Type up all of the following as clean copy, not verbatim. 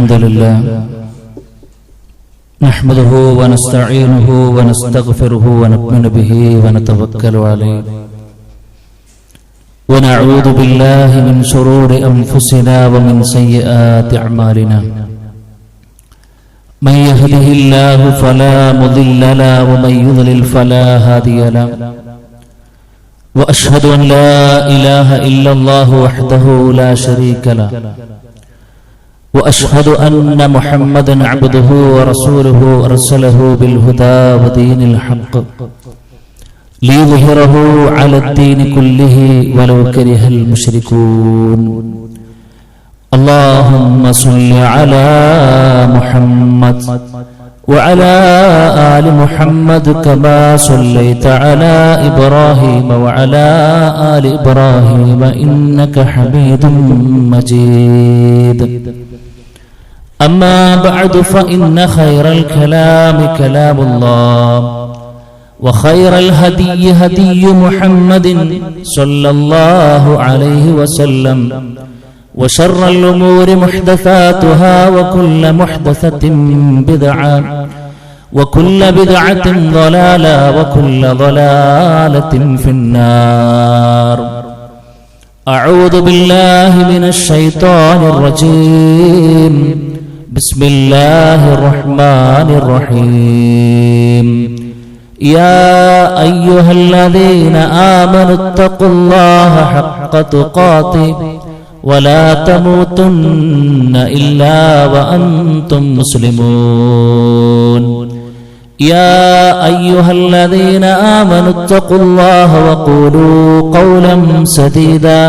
الحمد لله نحمده ونستعينه ونستغفره ونؤمن به ونتوكل عليه ونعوذ بالله من شرور أنفسنا ومن سيئات أعمالنا من يهده الله فلا مضل له ومن يضلل فلا هادي له وأشهد أن لا إله إلا الله وحده لا شريك له وأشهد أن محمدا عبده ورسوله أرسله بالهدى ودين الحق ليظهره على الدين كله ولو كره المشركون اللهم صل على محمد وعلى آل محمد كما صليت على إبراهيم وعلى آل إبراهيم إنك حميد مجيد أما بعد فإن خير الكلام كلام الله وخير الهدي هدي محمد صلى الله عليه وسلم وشر الأمور محدثاتها وكل محدثة بدعة وكل بدعة ضلالة وكل ضلالة في النار أعوذ بالله من الشيطان الرجيم بسم الله الرحمن الرحيم يا أيها الذين آمنوا اتقوا الله حق تقاته ولا تموتن إلا وأنتم مسلمون يا أيها الذين آمنوا اتقوا الله وقولوا قولا سديدا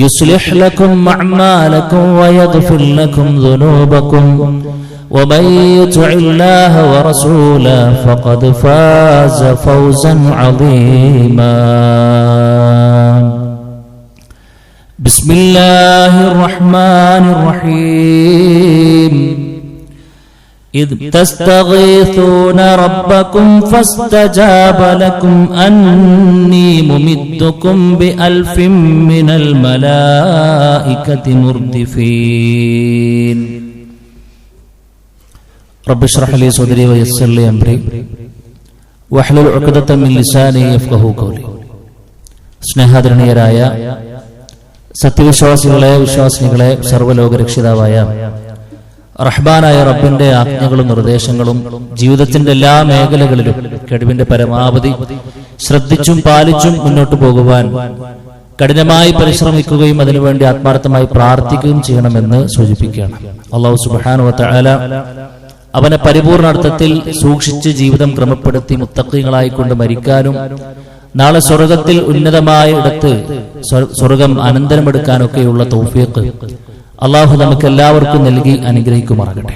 يصلح لكم أعمالكم ويغفر لكم ذنوبكم ومن يطع الله ورسوله فقد فاز فوزا عظيما بسم الله الرحمن الرحيم إذ تستغيثون ربكم فاستجاب لكم أني ممدكم بألف من الملائكة مردفين رب اشرح لي صدري ويسر لي أمري واحلل عقدة من لساني يفقهوا قولي സ്നേഹാദരണീയരായ സത്യവിശ്വാസികളെ വിശ്വാസിനികളെ സർവ്വലോകരക്ഷിതാവായ റഹ്മാനായ റബ്ബിന്റെ ആജ്ഞകളും നിർദ്ദേശങ്ങളും ജീവിതത്തിന്റെ എല്ലാ മേഖലകളിലും കഴിവിന്റെ പരമാവധി ശ്രദ്ധിച്ചും പാലിച്ചും മുന്നോട്ട് പോകുവാൻ കഠിനമായി പരിശ്രമിക്കുകയും അതിനുവേണ്ടി ആത്മാർത്ഥമായി പ്രാർത്ഥിക്കുകയും ചെയ്യണമെന്ന് സൂചിപ്പിക്കുകയാണ്. അല്ലാഹു സുബ്ഹാനഹു വ തആല അവനെ പരിപൂർണാർത്ഥത്തിൽ സൂക്ഷിച്ച് ജീവിതം ക്രമപ്പെടുത്തി മുത്തഖീങ്ങളായിക്കൊണ്ട് മരിക്കാനും നാളെ സ്വർഗത്തിൽ ഉന്നതമായ ഇടത്ത് സ്വർഗം അനന്തരമെടുക്കാനൊക്കെയുള്ള തൗഫീഖ് അള്ളാഹു നമുക്ക് എല്ലാവർക്കും നൽകി അനുഗ്രഹിക്കുമാറാകട്ടെ.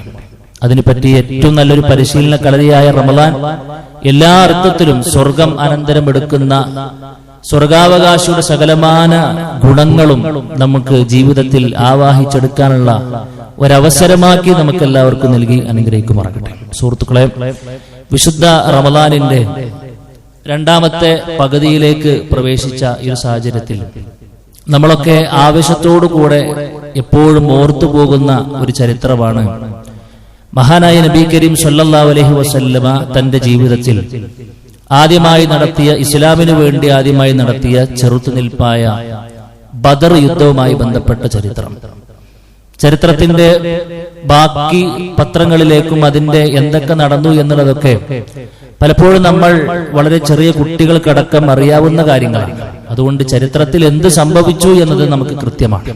അതിനെപ്പറ്റി ഏറ്റവും നല്ലൊരു പരിശീലന കളരിയായ റമളാൻ എല്ലാ അർത്ഥത്തിലും സ്വർഗം അനന്തരമെടുക്കുന്ന സ്വർഗാവകാശിയുടെ സകലമാന ഗുണങ്ങളും നമുക്ക് ജീവിതത്തിൽ ആവാഹിച്ചെടുക്കാനുള്ള ഒരവസരമാക്കി നമുക്ക് എല്ലാവർക്കും നൽകി അനുഗ്രഹിക്കുമാറാകട്ടെ. സുഹൃത്തുക്കളെ, വിശുദ്ധ റമളാനിന്റെ രണ്ടാമത്തെ പകുതിയിലേക്ക് പ്രവേശിച്ച ഈ ഒരു സാഹചര്യത്തിൽ നമ്മളൊക്കെ ആവേശത്തോടുകൂടെ എപ്പോഴും ഓർത്തു പോകുന്ന ഒരു ചരിത്രമാണ് മഹാനായ നബി കരീം സല്ലല്ലാഹു അലൈഹി വസല്ലമ തന്റെ ജീവിതത്തിൽ ആദ്യമായി നടത്തിയ, ഇസ്ലാമിനു വേണ്ടി ആദ്യമായി നടത്തിയ ചെറുത്തുനിൽപ്പായ ബദർ യുദ്ധവുമായി ബന്ധപ്പെട്ട ചരിത്രം. ചരിത്രത്തിന്റെ ബാക്കി പത്രങ്ങളിലേക്കും അതിന്റെ എന്തൊക്കെ നടന്നു എന്നുള്ളതൊക്കെ പലപ്പോഴും നമ്മൾ വളരെ ചെറിയ കുട്ടികൾക്കടക്കം അറിയാവുന്ന കാര്യങ്ങളാണ്. അതുകൊണ്ട് ചരിത്രത്തിൽ എന്ത് സംഭവിച്ചു എന്നത് നമുക്ക് കൃത്യമാണ്.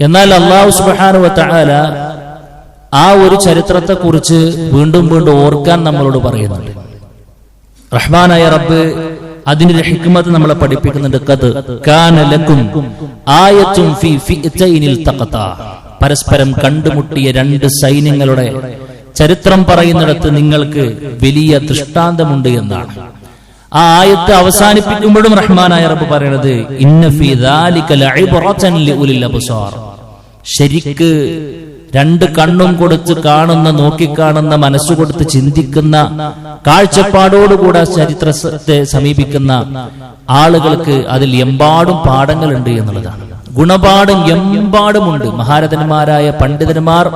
എന്നാൽ അല്ലാഹു സുബ്ഹാനഹു വ തആല ആ ഒരു ചരിത്രത്തെ കുറിച്ച് വീണ്ടും വീണ്ടും ഓർക്കാൻ നമ്മളോട് പറയുന്നുണ്ട്. റഹ്മാനായ റബ്ബ് അതിന്റെ ഹിക്മത്ത് നമ്മളെ പഠിപ്പിക്കുന്നുണ്ട്. ഖദ് കാന ലക്കും ആയത്തുൻ ഫീ ഫിഅതൈനിൽ തഖതാ. പരസ്പരം കണ്ടുമുട്ടിയ രണ്ട് സൈന്യങ്ങളുടെ ചരിത്രം പറയുന്നിടത്ത് നിങ്ങൾക്ക് വലിയ ദൃഷ്ടാന്തമുണ്ട് എന്നാണ്. ആ ആയത്ത് അവസാനിപ്പിക്കുമ്പോഴും റഹ്മാനായ റബ്ബ് പറയുന്നത് ഇന്ന ഫീ ദാലിക ലഇബ്റതൻ ലിഉലിൽ അബ്സാർ. ശരിക്ക് രണ്ട് കണ്ണും കൊടുത്ത് കാണുന്ന, നോക്കിക്കാണുന്ന, മനസ്സുകൊടുത്ത് ചിന്തിക്കുന്ന, കാഴ്ചപ്പാടോടുകൂടെ ചരിത്രത്തെ സമീപിക്കുന്ന ആളുകൾക്ക് അതിൽ എമ്പാടും പാഠങ്ങളുണ്ട് എന്നുള്ളതാണ്. ഗുണപാഠം എമ്പാടുമുണ്ട്. മഹാരഥന്മാരായ പണ്ഡിതന്മാർ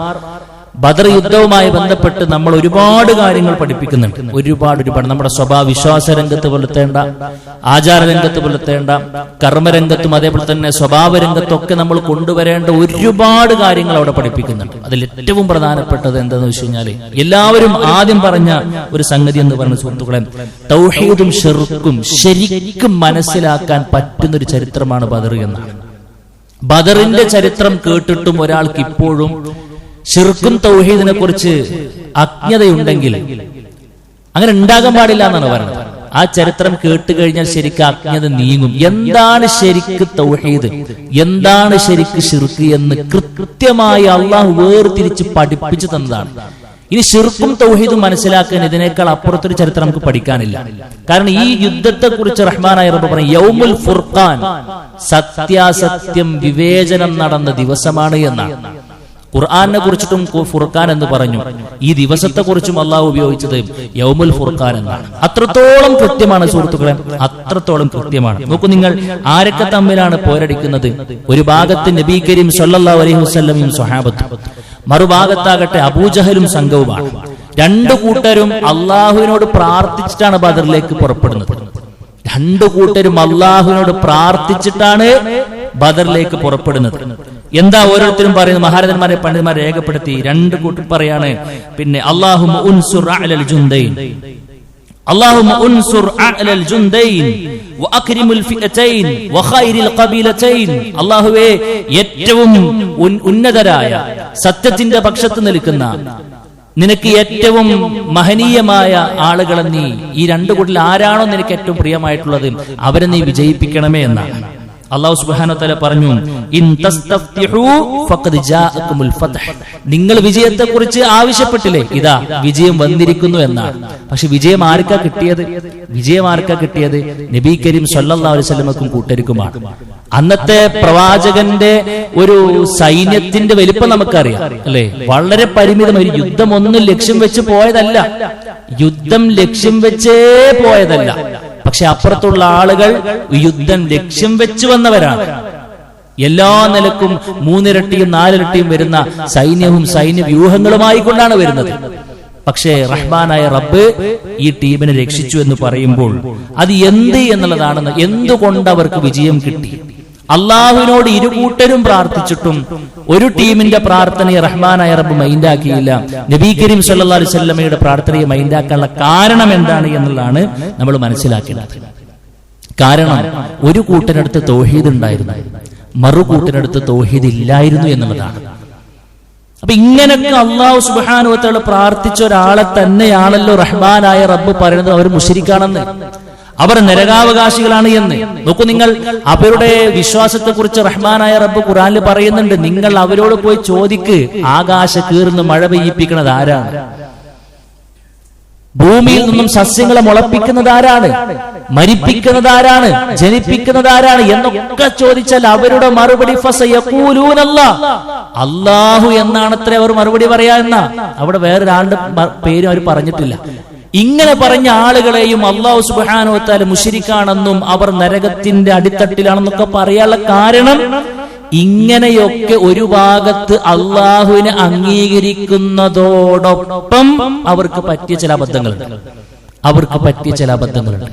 ബദർ യുദ്ധവുമായി ബന്ധപ്പെട്ട് നമ്മൾ ഒരുപാട് കാര്യങ്ങൾ പഠിപ്പിക്കുന്നുണ്ട്. ഒരുപാട് നമ്മുടെ സ്വഭാവ വിശ്വാസ രംഗത്ത് പുലർത്തേണ്ട, ആചാരരംഗത്ത് പുലർത്തേണ്ട, കർമ്മരംഗത്തും അതേപോലെ തന്നെ സ്വഭാവ രംഗത്തൊക്കെ നമ്മൾ കൊണ്ടുവരേണ്ട ഒരുപാട് കാര്യങ്ങൾ അവിടെ പഠിപ്പിക്കുന്നുണ്ട്. അതിൽ ഏറ്റവും പ്രധാനപ്പെട്ടത് എന്താണെന്ന് വെച്ച് കഴിഞ്ഞാൽ, എല്ലാവരും ആദ്യം പറഞ്ഞ ഒരു സംഗതി എന്ന് പറയുന്ന സുഹൃത്തുക്കളെ, തൗഹീദും ശിർക്കും ശരിക്കും മനസ്സിലാക്കാൻ പറ്റുന്നൊരു ചരിത്രമാണ് ബദർ എന്നാണ്. ബദറിന്റെ ചരിത്രം കേട്ടിട്ടും ഒരാൾക്ക് ഇപ്പോഴും ശിർക്കും തൗഹീദിനെ കുറിച്ച് അജ്ഞതയുണ്ടെങ്കിൽ അങ്ങനെ ഉണ്ടാകാൻ പാടില്ല എന്നാണ് പറയുന്നത്. ആ ചരിത്രം കേട്ട് കഴിഞ്ഞാൽ ശരിക്കും അജ്ഞത നീങ്ങും. എന്താണ് ശരിക്ക് തൗഹീദ്, എന്താണ് ശരിക്ക് ശിർക്ക് എന്ന് കൃത്യമായി അള്ളാഹു വേർതിരിച്ച് പഠിപ്പിച്ചു തന്നതാണ്. ഇനി ശിർക്കും തൗഹീദും മനസ്സിലാക്കാൻ ഇതിനേക്കാൾ അപ്പുറത്തൊരു ചരിത്രം നമുക്ക് പഠിക്കാനില്ല. കാരണം ഈ യുദ്ധത്തെ കുറിച്ച് റഹ്മാനായ റബ്ബ് പറയും, യൗമുൽ ഫുർഖാൻ, സത്യാസത്യം വിവേചനം നടന്ന ദിവസമാണ് എന്നാണ്. ഖുർആനെ കുറിച്ചിട്ടും ഫുർഖാൻ എന്ന് പറഞ്ഞു. ഈ ദിവസത്തെ കുറിച്ചും അള്ളാഹു ഉപയോഗിച്ചത് യൗമുൽ ഫുർഖാൻ എന്നാണ്. അത്രത്തോളം കൃത്യമാണ് സുഹൃത്തുക്കളെ, അത്രത്തോളം കൃത്യമാണ്. നോക്കൂ നിങ്ങൾ, ആരൊക്കെ തമ്മിലാണ് പോരടിക്കുന്നത്? ഒരു ഭാഗത്ത് നബി കരീം സല്ലല്ലാഹു അലൈഹി വസല്ലമയും സ്വഹാബത്തും, മറുഭാഗത്താകട്ടെ അബൂജഹലും സംഘവുമാണ്. രണ്ടു കൂട്ടരും അള്ളാഹുവിനോട് പ്രാർത്ഥിച്ചിട്ടാണ് ബദറിലേക്ക് പുറപ്പെടുന്നത്. രണ്ടു കൂട്ടരും അള്ളാഹുവിനോട് പ്രാർത്ഥിച്ചിട്ടാണ് ബദറിലേക്ക് പുറപ്പെടുന്നത്. എന്താ ഓരോരുത്തരും പറയുന്നത്? മഹാരഥന്മാരെ പണ്ഡിതന്മാരെ രേഖപ്പെടുത്തി രണ്ട് കൂട്ടർ പറയാണ്, പിന്നെ അല്ലാഹുമ്മ ഉൻസുർ അലൽ ജുൻദൈൻ, അല്ലാഹുമ്മ ഉൻസുർ അലൽ ജുൻദൈൻ വഅക്രിമുൽ ഫിഅതൈൻ വഖൈറിൽ ഖബീലതൈൻ. അല്ലാഹുവേ, ഏറ്റവും ഉന്നതരായ സത്യത്തിന്റെ പക്ഷത്ത് നിൽക്കുന്ന, നിനക്ക് ഏറ്റവും മഹനീയമായ ആളുകളെ നീ, ഈ രണ്ടു കൂട്ടരിൽ ആരാണോ നിനക്ക് ഏറ്റവും പ്രിയമായിട്ടുള്ളത് അവരെ നീ വിജയിപ്പിക്കണമേ എന്നാണ്. അല്ലാഹു സുബ്ഹാനഹു വ തആല പറഞ്ഞു, ഇൻ തസ്തഫ്തിഹു ഫഖദ് ജാഅകുമുൽ ഫത്ഹ്. നിങ്ങൾ വിജയത്തെ കുറിച്ച് ആവശ്യപ്പെട്ടില്ലേ, ഇതാ വിജയം വന്നിരിക്കുന്നു എന്നാണ്. പക്ഷെ വിജയം ആർക്കാ കിട്ടിയത്? വിജയം ആർക്കാ കിട്ടിയത്? നബി കരീം സല്ലല്ലാഹു അലൈഹി വസല്ലമക്കും കൂട്ടർക്കുമാണ്. അന്നത്തെ പ്രവാചകന്റെ ഒരു സൈന്യത്തിന്റെ വലിപ്പം നമുക്കറിയാം അല്ലെ, വളരെ പരിമിതമായി. യുദ്ധം ഒന്നും ലക്ഷ്യം വെച്ച് പോയതല്ല, യുദ്ധം ലക്ഷ്യം വെച്ചേ പോയതല്ല. പക്ഷെ അപ്പുറത്തുള്ള ആളുകൾ യുദ്ധം ലക്ഷ്യം വെച്ച് വന്നവരാണ്. എല്ലാ നിലക്കും മൂന്നിരട്ടിയും നാലിരട്ടിയും വരുന്ന സൈന്യവും സൈന്യ വ്യൂഹങ്ങളുമായി കൊണ്ടാണ് വരുന്നത്. പക്ഷേ റഹ്മാനായ റബ്ബ് ഈ ടീമിനെ രക്ഷിച്ചു എന്ന് പറയുമ്പോൾ അത് എന്ത് എന്നുള്ളതാണ്. എന്തുകൊണ്ട് അവർക്ക് വിജയം കിട്ടി? അള്ളാഹുവിനോട് ഇരുകൂട്ടരും പ്രാർത്ഥിച്ചിട്ടും ഒരു ടീമിന്റെ പ്രാർത്ഥനയെ റഹ്മാനായ റബ്ബ് മൈൻഡാക്കിയില്ല. നബി കരീം സല്ലല്ലാഹു അലൈഹി വസല്ലമയുടെ പ്രാർത്ഥനയെ മൈൻഡാക്കാനുള്ള കാരണം എന്താണ് എന്നുള്ളതാണ് നമ്മൾ മനസ്സിലാക്കേണ്ടത്. കാരണം ഒരു കൂട്ടരടുത്ത് തൗഹീദ് ഉണ്ടായിരുന്നു, മറുകൂട്ടരടുത്ത് തൗഹീദ് ഇല്ലായിരുന്നു എന്നുള്ളതാണ്. അപ്പൊ ഇങ്ങനൊക്കെ അല്ലാഹു സുബ്ഹാനഹു വ തആല പ്രാർത്ഥിച്ച ഒരാളെ തന്നെയാണല്ലോ റഹ്മാനായ റബ്ബ് പറയുന്നത് അവർ മുശ്രിക്കാണെന്ന്, അവർ നരകാവകാശികളാണ് എന്ന്. നോക്കൂ നിങ്ങൾ, അവരുടെ വിശ്വാസത്തെ കുറിച്ച് റഹ്മാനായ റബ്ബ് ഖുർആനിൽ പറയുന്നുണ്ട്, നിങ്ങൾ അവരോട് പോയി ചോദിക്ക്, ആകാശ കീർന്ന് മഴ പെയ്യിപ്പിക്കുന്നത് ആരാണ്? ഭൂമിയിൽ നിന്നും സസ്യങ്ങളെ മുളപ്പിക്കുന്നത് ആരാണ്? മരിപ്പിക്കുന്നത് ആരാണ്? ജനിപ്പിക്കുന്നത് ആരാണ് എന്നൊക്കെ ചോദിച്ചാൽ അവരുടെ മറുപടി ഫസയഖൂലൂനല്ലാഹ്, അല്ലാഹു എന്നാണത്രേ അവർ മറുപടി പറയാ. എന്നാ അവിടെ വേറൊരാളുടെ പേരും അവർ പറഞ്ഞിട്ടില്ല. ഇങ്ങനെ പറഞ്ഞ ആളുകളെയും അല്ലാഹു സുബ്ഹാനഹു വ തആല മുശ്രിക്കാണെന്നും അവർ നരകത്തിന്റെ അടിത്തട്ടിലാണെന്നൊക്കെ പറയാനുള്ള കാരണം, ഇങ്ങനെയൊക്കെ ഒരു ഭാഗത്ത് അള്ളാഹുവിനെ അംഗീകരിക്കുന്നതോടൊപ്പം അവർക്ക് പറ്റിയ ചില അബദ്ധങ്ങളുണ്ട്.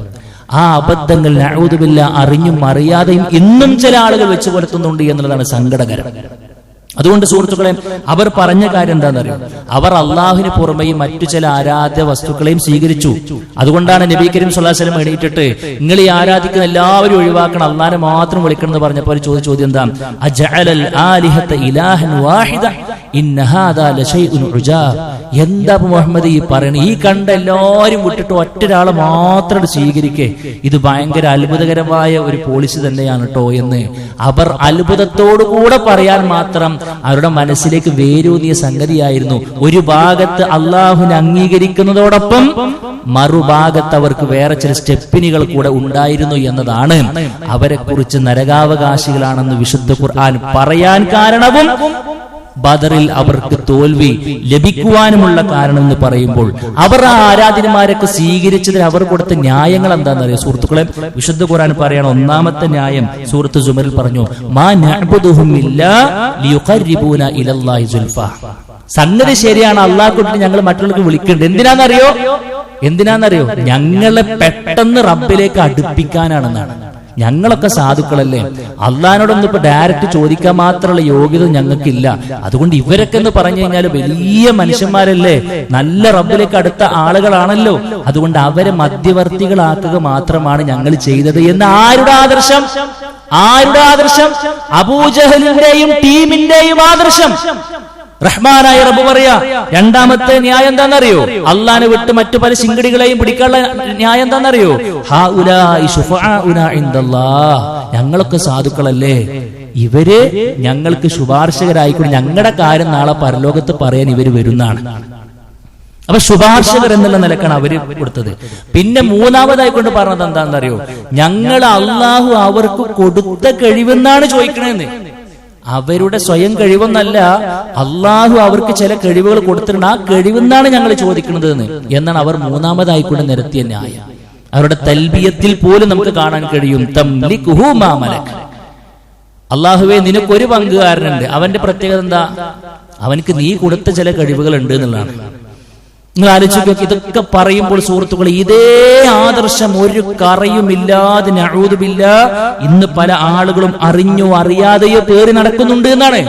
ആ അബദ്ധങ്ങൾ നഊദു ബില്ലാഹ് അറിഞ്ഞും അറിയാതെയും ഇന്നും ചില ആളുകൾ വെച്ച് പുലർത്തുന്നുണ്ട് എന്നുള്ളതാണ് സങ്കടകരം. അതുകൊണ്ട് സുഹൃത്തുക്കളെ, അവർ പറഞ്ഞ കാര്യം എന്താണെന്നറിയാം? അവർ അള്ളാഹുവിന് പുറമെയും മറ്റു ചില ആരാധ്യ വസ്തുക്കളെയും സ്വീകരിച്ചു. അതുകൊണ്ടാണ് നബി കരീം സ്വല്ലല്ലാഹു അലൈഹി വസല്ലം എണീറ്റിട്ട്, നിങ്ങൾ ഈ ആരാധിക്കുന്ന എല്ലാവരും ഒഴിവാക്കണം, അള്ളാഹിനെ മാത്രം വിളിക്കണം എന്ന് പറഞ്ഞപ്പോൾ ചോദിച്ച ചോദ്യം എന്താ? അജഅലൽ ആലിഹത ഇലാഹൻ വാഹിദ ഇന്ന ഹാദാ ലശൈഉൻ ഉജാബ്. എന്താ മുഹമ്മദ് ഈ പറയുന്നത്? ഈ കണ്ട എല്ലാവരും വിട്ടിട്ട് ഒറ്റൊരാളെ മാത്രം സ്വീകരിക്കേ, ഇത് ഭയങ്കര അത്ഭുതകരമായ ഒരു പോളിസി തന്നെയാണ് കേട്ടോ എന്ന് അവർ അത്ഭുതത്തോടു കൂടെ പറയാൻ മാത്രം അവരുടെ മനസ്സിലേക്ക് വേരൂന്നിയ സംഗതിയായിരുന്നു. ഒരു ഭാഗത്ത് അള്ളാഹുവിനെ അംഗീകരിക്കുന്നതോടൊപ്പം മറുഭാഗത്ത് അവർക്ക് വേറെ ചില സ്റ്റെപ്പിനുകൾ കൂടെ ഉണ്ടായിരുന്നു എന്നതാണ് അവരെ കുറിച്ച് നരകാവകാശികളാണെന്ന് വിശുദ്ധ ഖുർആൻ പറയാൻ കാരണവും ബദറിൽ അവർക്ക് തോൽവി ലഭിക്കുവാനുമുള്ള കാരണം എന്ന് പറയുമ്പോൾ അവർ ആ ആരാധനമാരൊക്കെ സ്വീകരിച്ചതിൽ അവർ കൊടുത്ത ന്യായങ്ങൾ എന്താണെന്നറിയോ സുഹൃത്തുക്കളെ? വിശുദ്ധ ഖുർആൻ പറയാണ്, ഒന്നാമത്തെ ന്യായം സൂറത്ത് സുമറിൽ പറഞ്ഞു, മാ നഅ്ബുദുഹും ഇല്ലാ ലിയുഖർരിബൂന ഇലല്ലാഹി സുൽഫാ. സംഗതി ശരിയാണ്, അള്ളാഹ് കൊണ്ട് ഞങ്ങൾ മറ്റുള്ളവർക്ക് വിളിക്കുന്നുണ്ട്. എന്തിനാണെന്നറിയോ? ഞങ്ങളെ പെട്ടെന്ന് റബ്ബിലേക്ക് അടുപ്പിക്കാനാണെന്നാണ്. ഞങ്ങളൊക്കെ സാധുക്കളല്ലേ, അള്ളഹാനോടൊന്നും ഇപ്പൊ ഡയറക്റ്റ് ചോദിക്കാൻ മാത്രമുള്ള യോഗ്യത ഞങ്ങൾക്കില്ല. അതുകൊണ്ട് ഇവരൊക്കെ എന്ന് പറഞ്ഞു കഴിഞ്ഞാൽ വലിയ മനുഷ്യന്മാരല്ലേ, നല്ല റബ്ബിലേക്ക് അടുത്ത ആളുകളാണല്ലോ, അതുകൊണ്ട് അവരെ മധ്യവർത്തികളാക്കുക മാത്രമാണ് ഞങ്ങൾ ചെയ്തത് എന്ന് ആരുടെ ആദർശം? അബൂജഹലിന്റെയും ടീമിന്റെയും ആദർശം. റഹ്മാനായ റബ്ബ് പറയാ, രണ്ടാമത്തെ ന്യായം എന്താണെന്നറിയോ? അള്ളാനെ വിട്ട് മറ്റു പല ശിങ്കടികളെയും പിടിക്കാനുള്ള ന്യായം എന്താണെന്നറിയോ? ഹഉലാഇ ശുഫആഉനാ ഇൻദല്ലാഹ്. ഞങ്ങളൊക്കെ സാധുക്കളല്ലേ, ഇവര് ഞങ്ങൾക്ക് ശുപാർശകരായിക്കൊണ്ട് ഞങ്ങളുടെ കാര്യം നാളെ പരലോകത്ത് പറയാൻ ഇവര് വരുന്നതാണ്. അപ്പൊ ശുപാർശകർ എന്നുള്ള നിലക്കാണ് അവര് കൊടുത്തത്. പിന്നെ മൂന്നാമതായി കൊണ്ട് പറഞ്ഞത് എന്താണെന്നറിയോ? ഞങ്ങൾ അള്ളാഹു അവർക്ക് കൊടുത്ത കഴിവെന്നാണ് ചോദിക്കണേന്ന്. അവരുടെ സ്വയം കഴിവൊന്നല്ല, അള്ളാഹു അവർക്ക് ചില കഴിവുകൾ കൊടുത്തിട്ടുണ്ട്, ആ കഴിവെന്നാണ് ഞങ്ങൾ ചോദിക്കുന്നത് എന്നാണ് അവർ മൂന്നാമതായിക്കൊണ്ട് നിരത്തിയ ന്യായം. അവരുടെ തൽബിയത്തിൽ പോലും നമുക്ക് കാണാൻ കഴിയും, തംലികുഹു മാ മലക്. അള്ളാഹുവേ, നിനക്കൊരു പങ്കുകാരനുണ്ട്, അവന്റെ പ്രത്യേകത എന്താ? അവനക്ക് നീ കൊടുത്ത ചില കഴിവുകൾ ഉണ്ട് എന്നുള്ളതാണ്. നിങ്ങൾ ആലോചിക്കുക, ഇതൊക്കെ പറയുമ്പോൾ സുഹൃത്തുക്കൾ, ഇതേ ആദർശം ഒരു കറയുമില്ലാതെ നഊദു ബില്ലാഹ് ഇന്ന് പല ആളുകളും അറിഞ്ഞോ അറിയാതെയോ പേറി നടക്കുന്നുണ്ട് എന്നാണ്.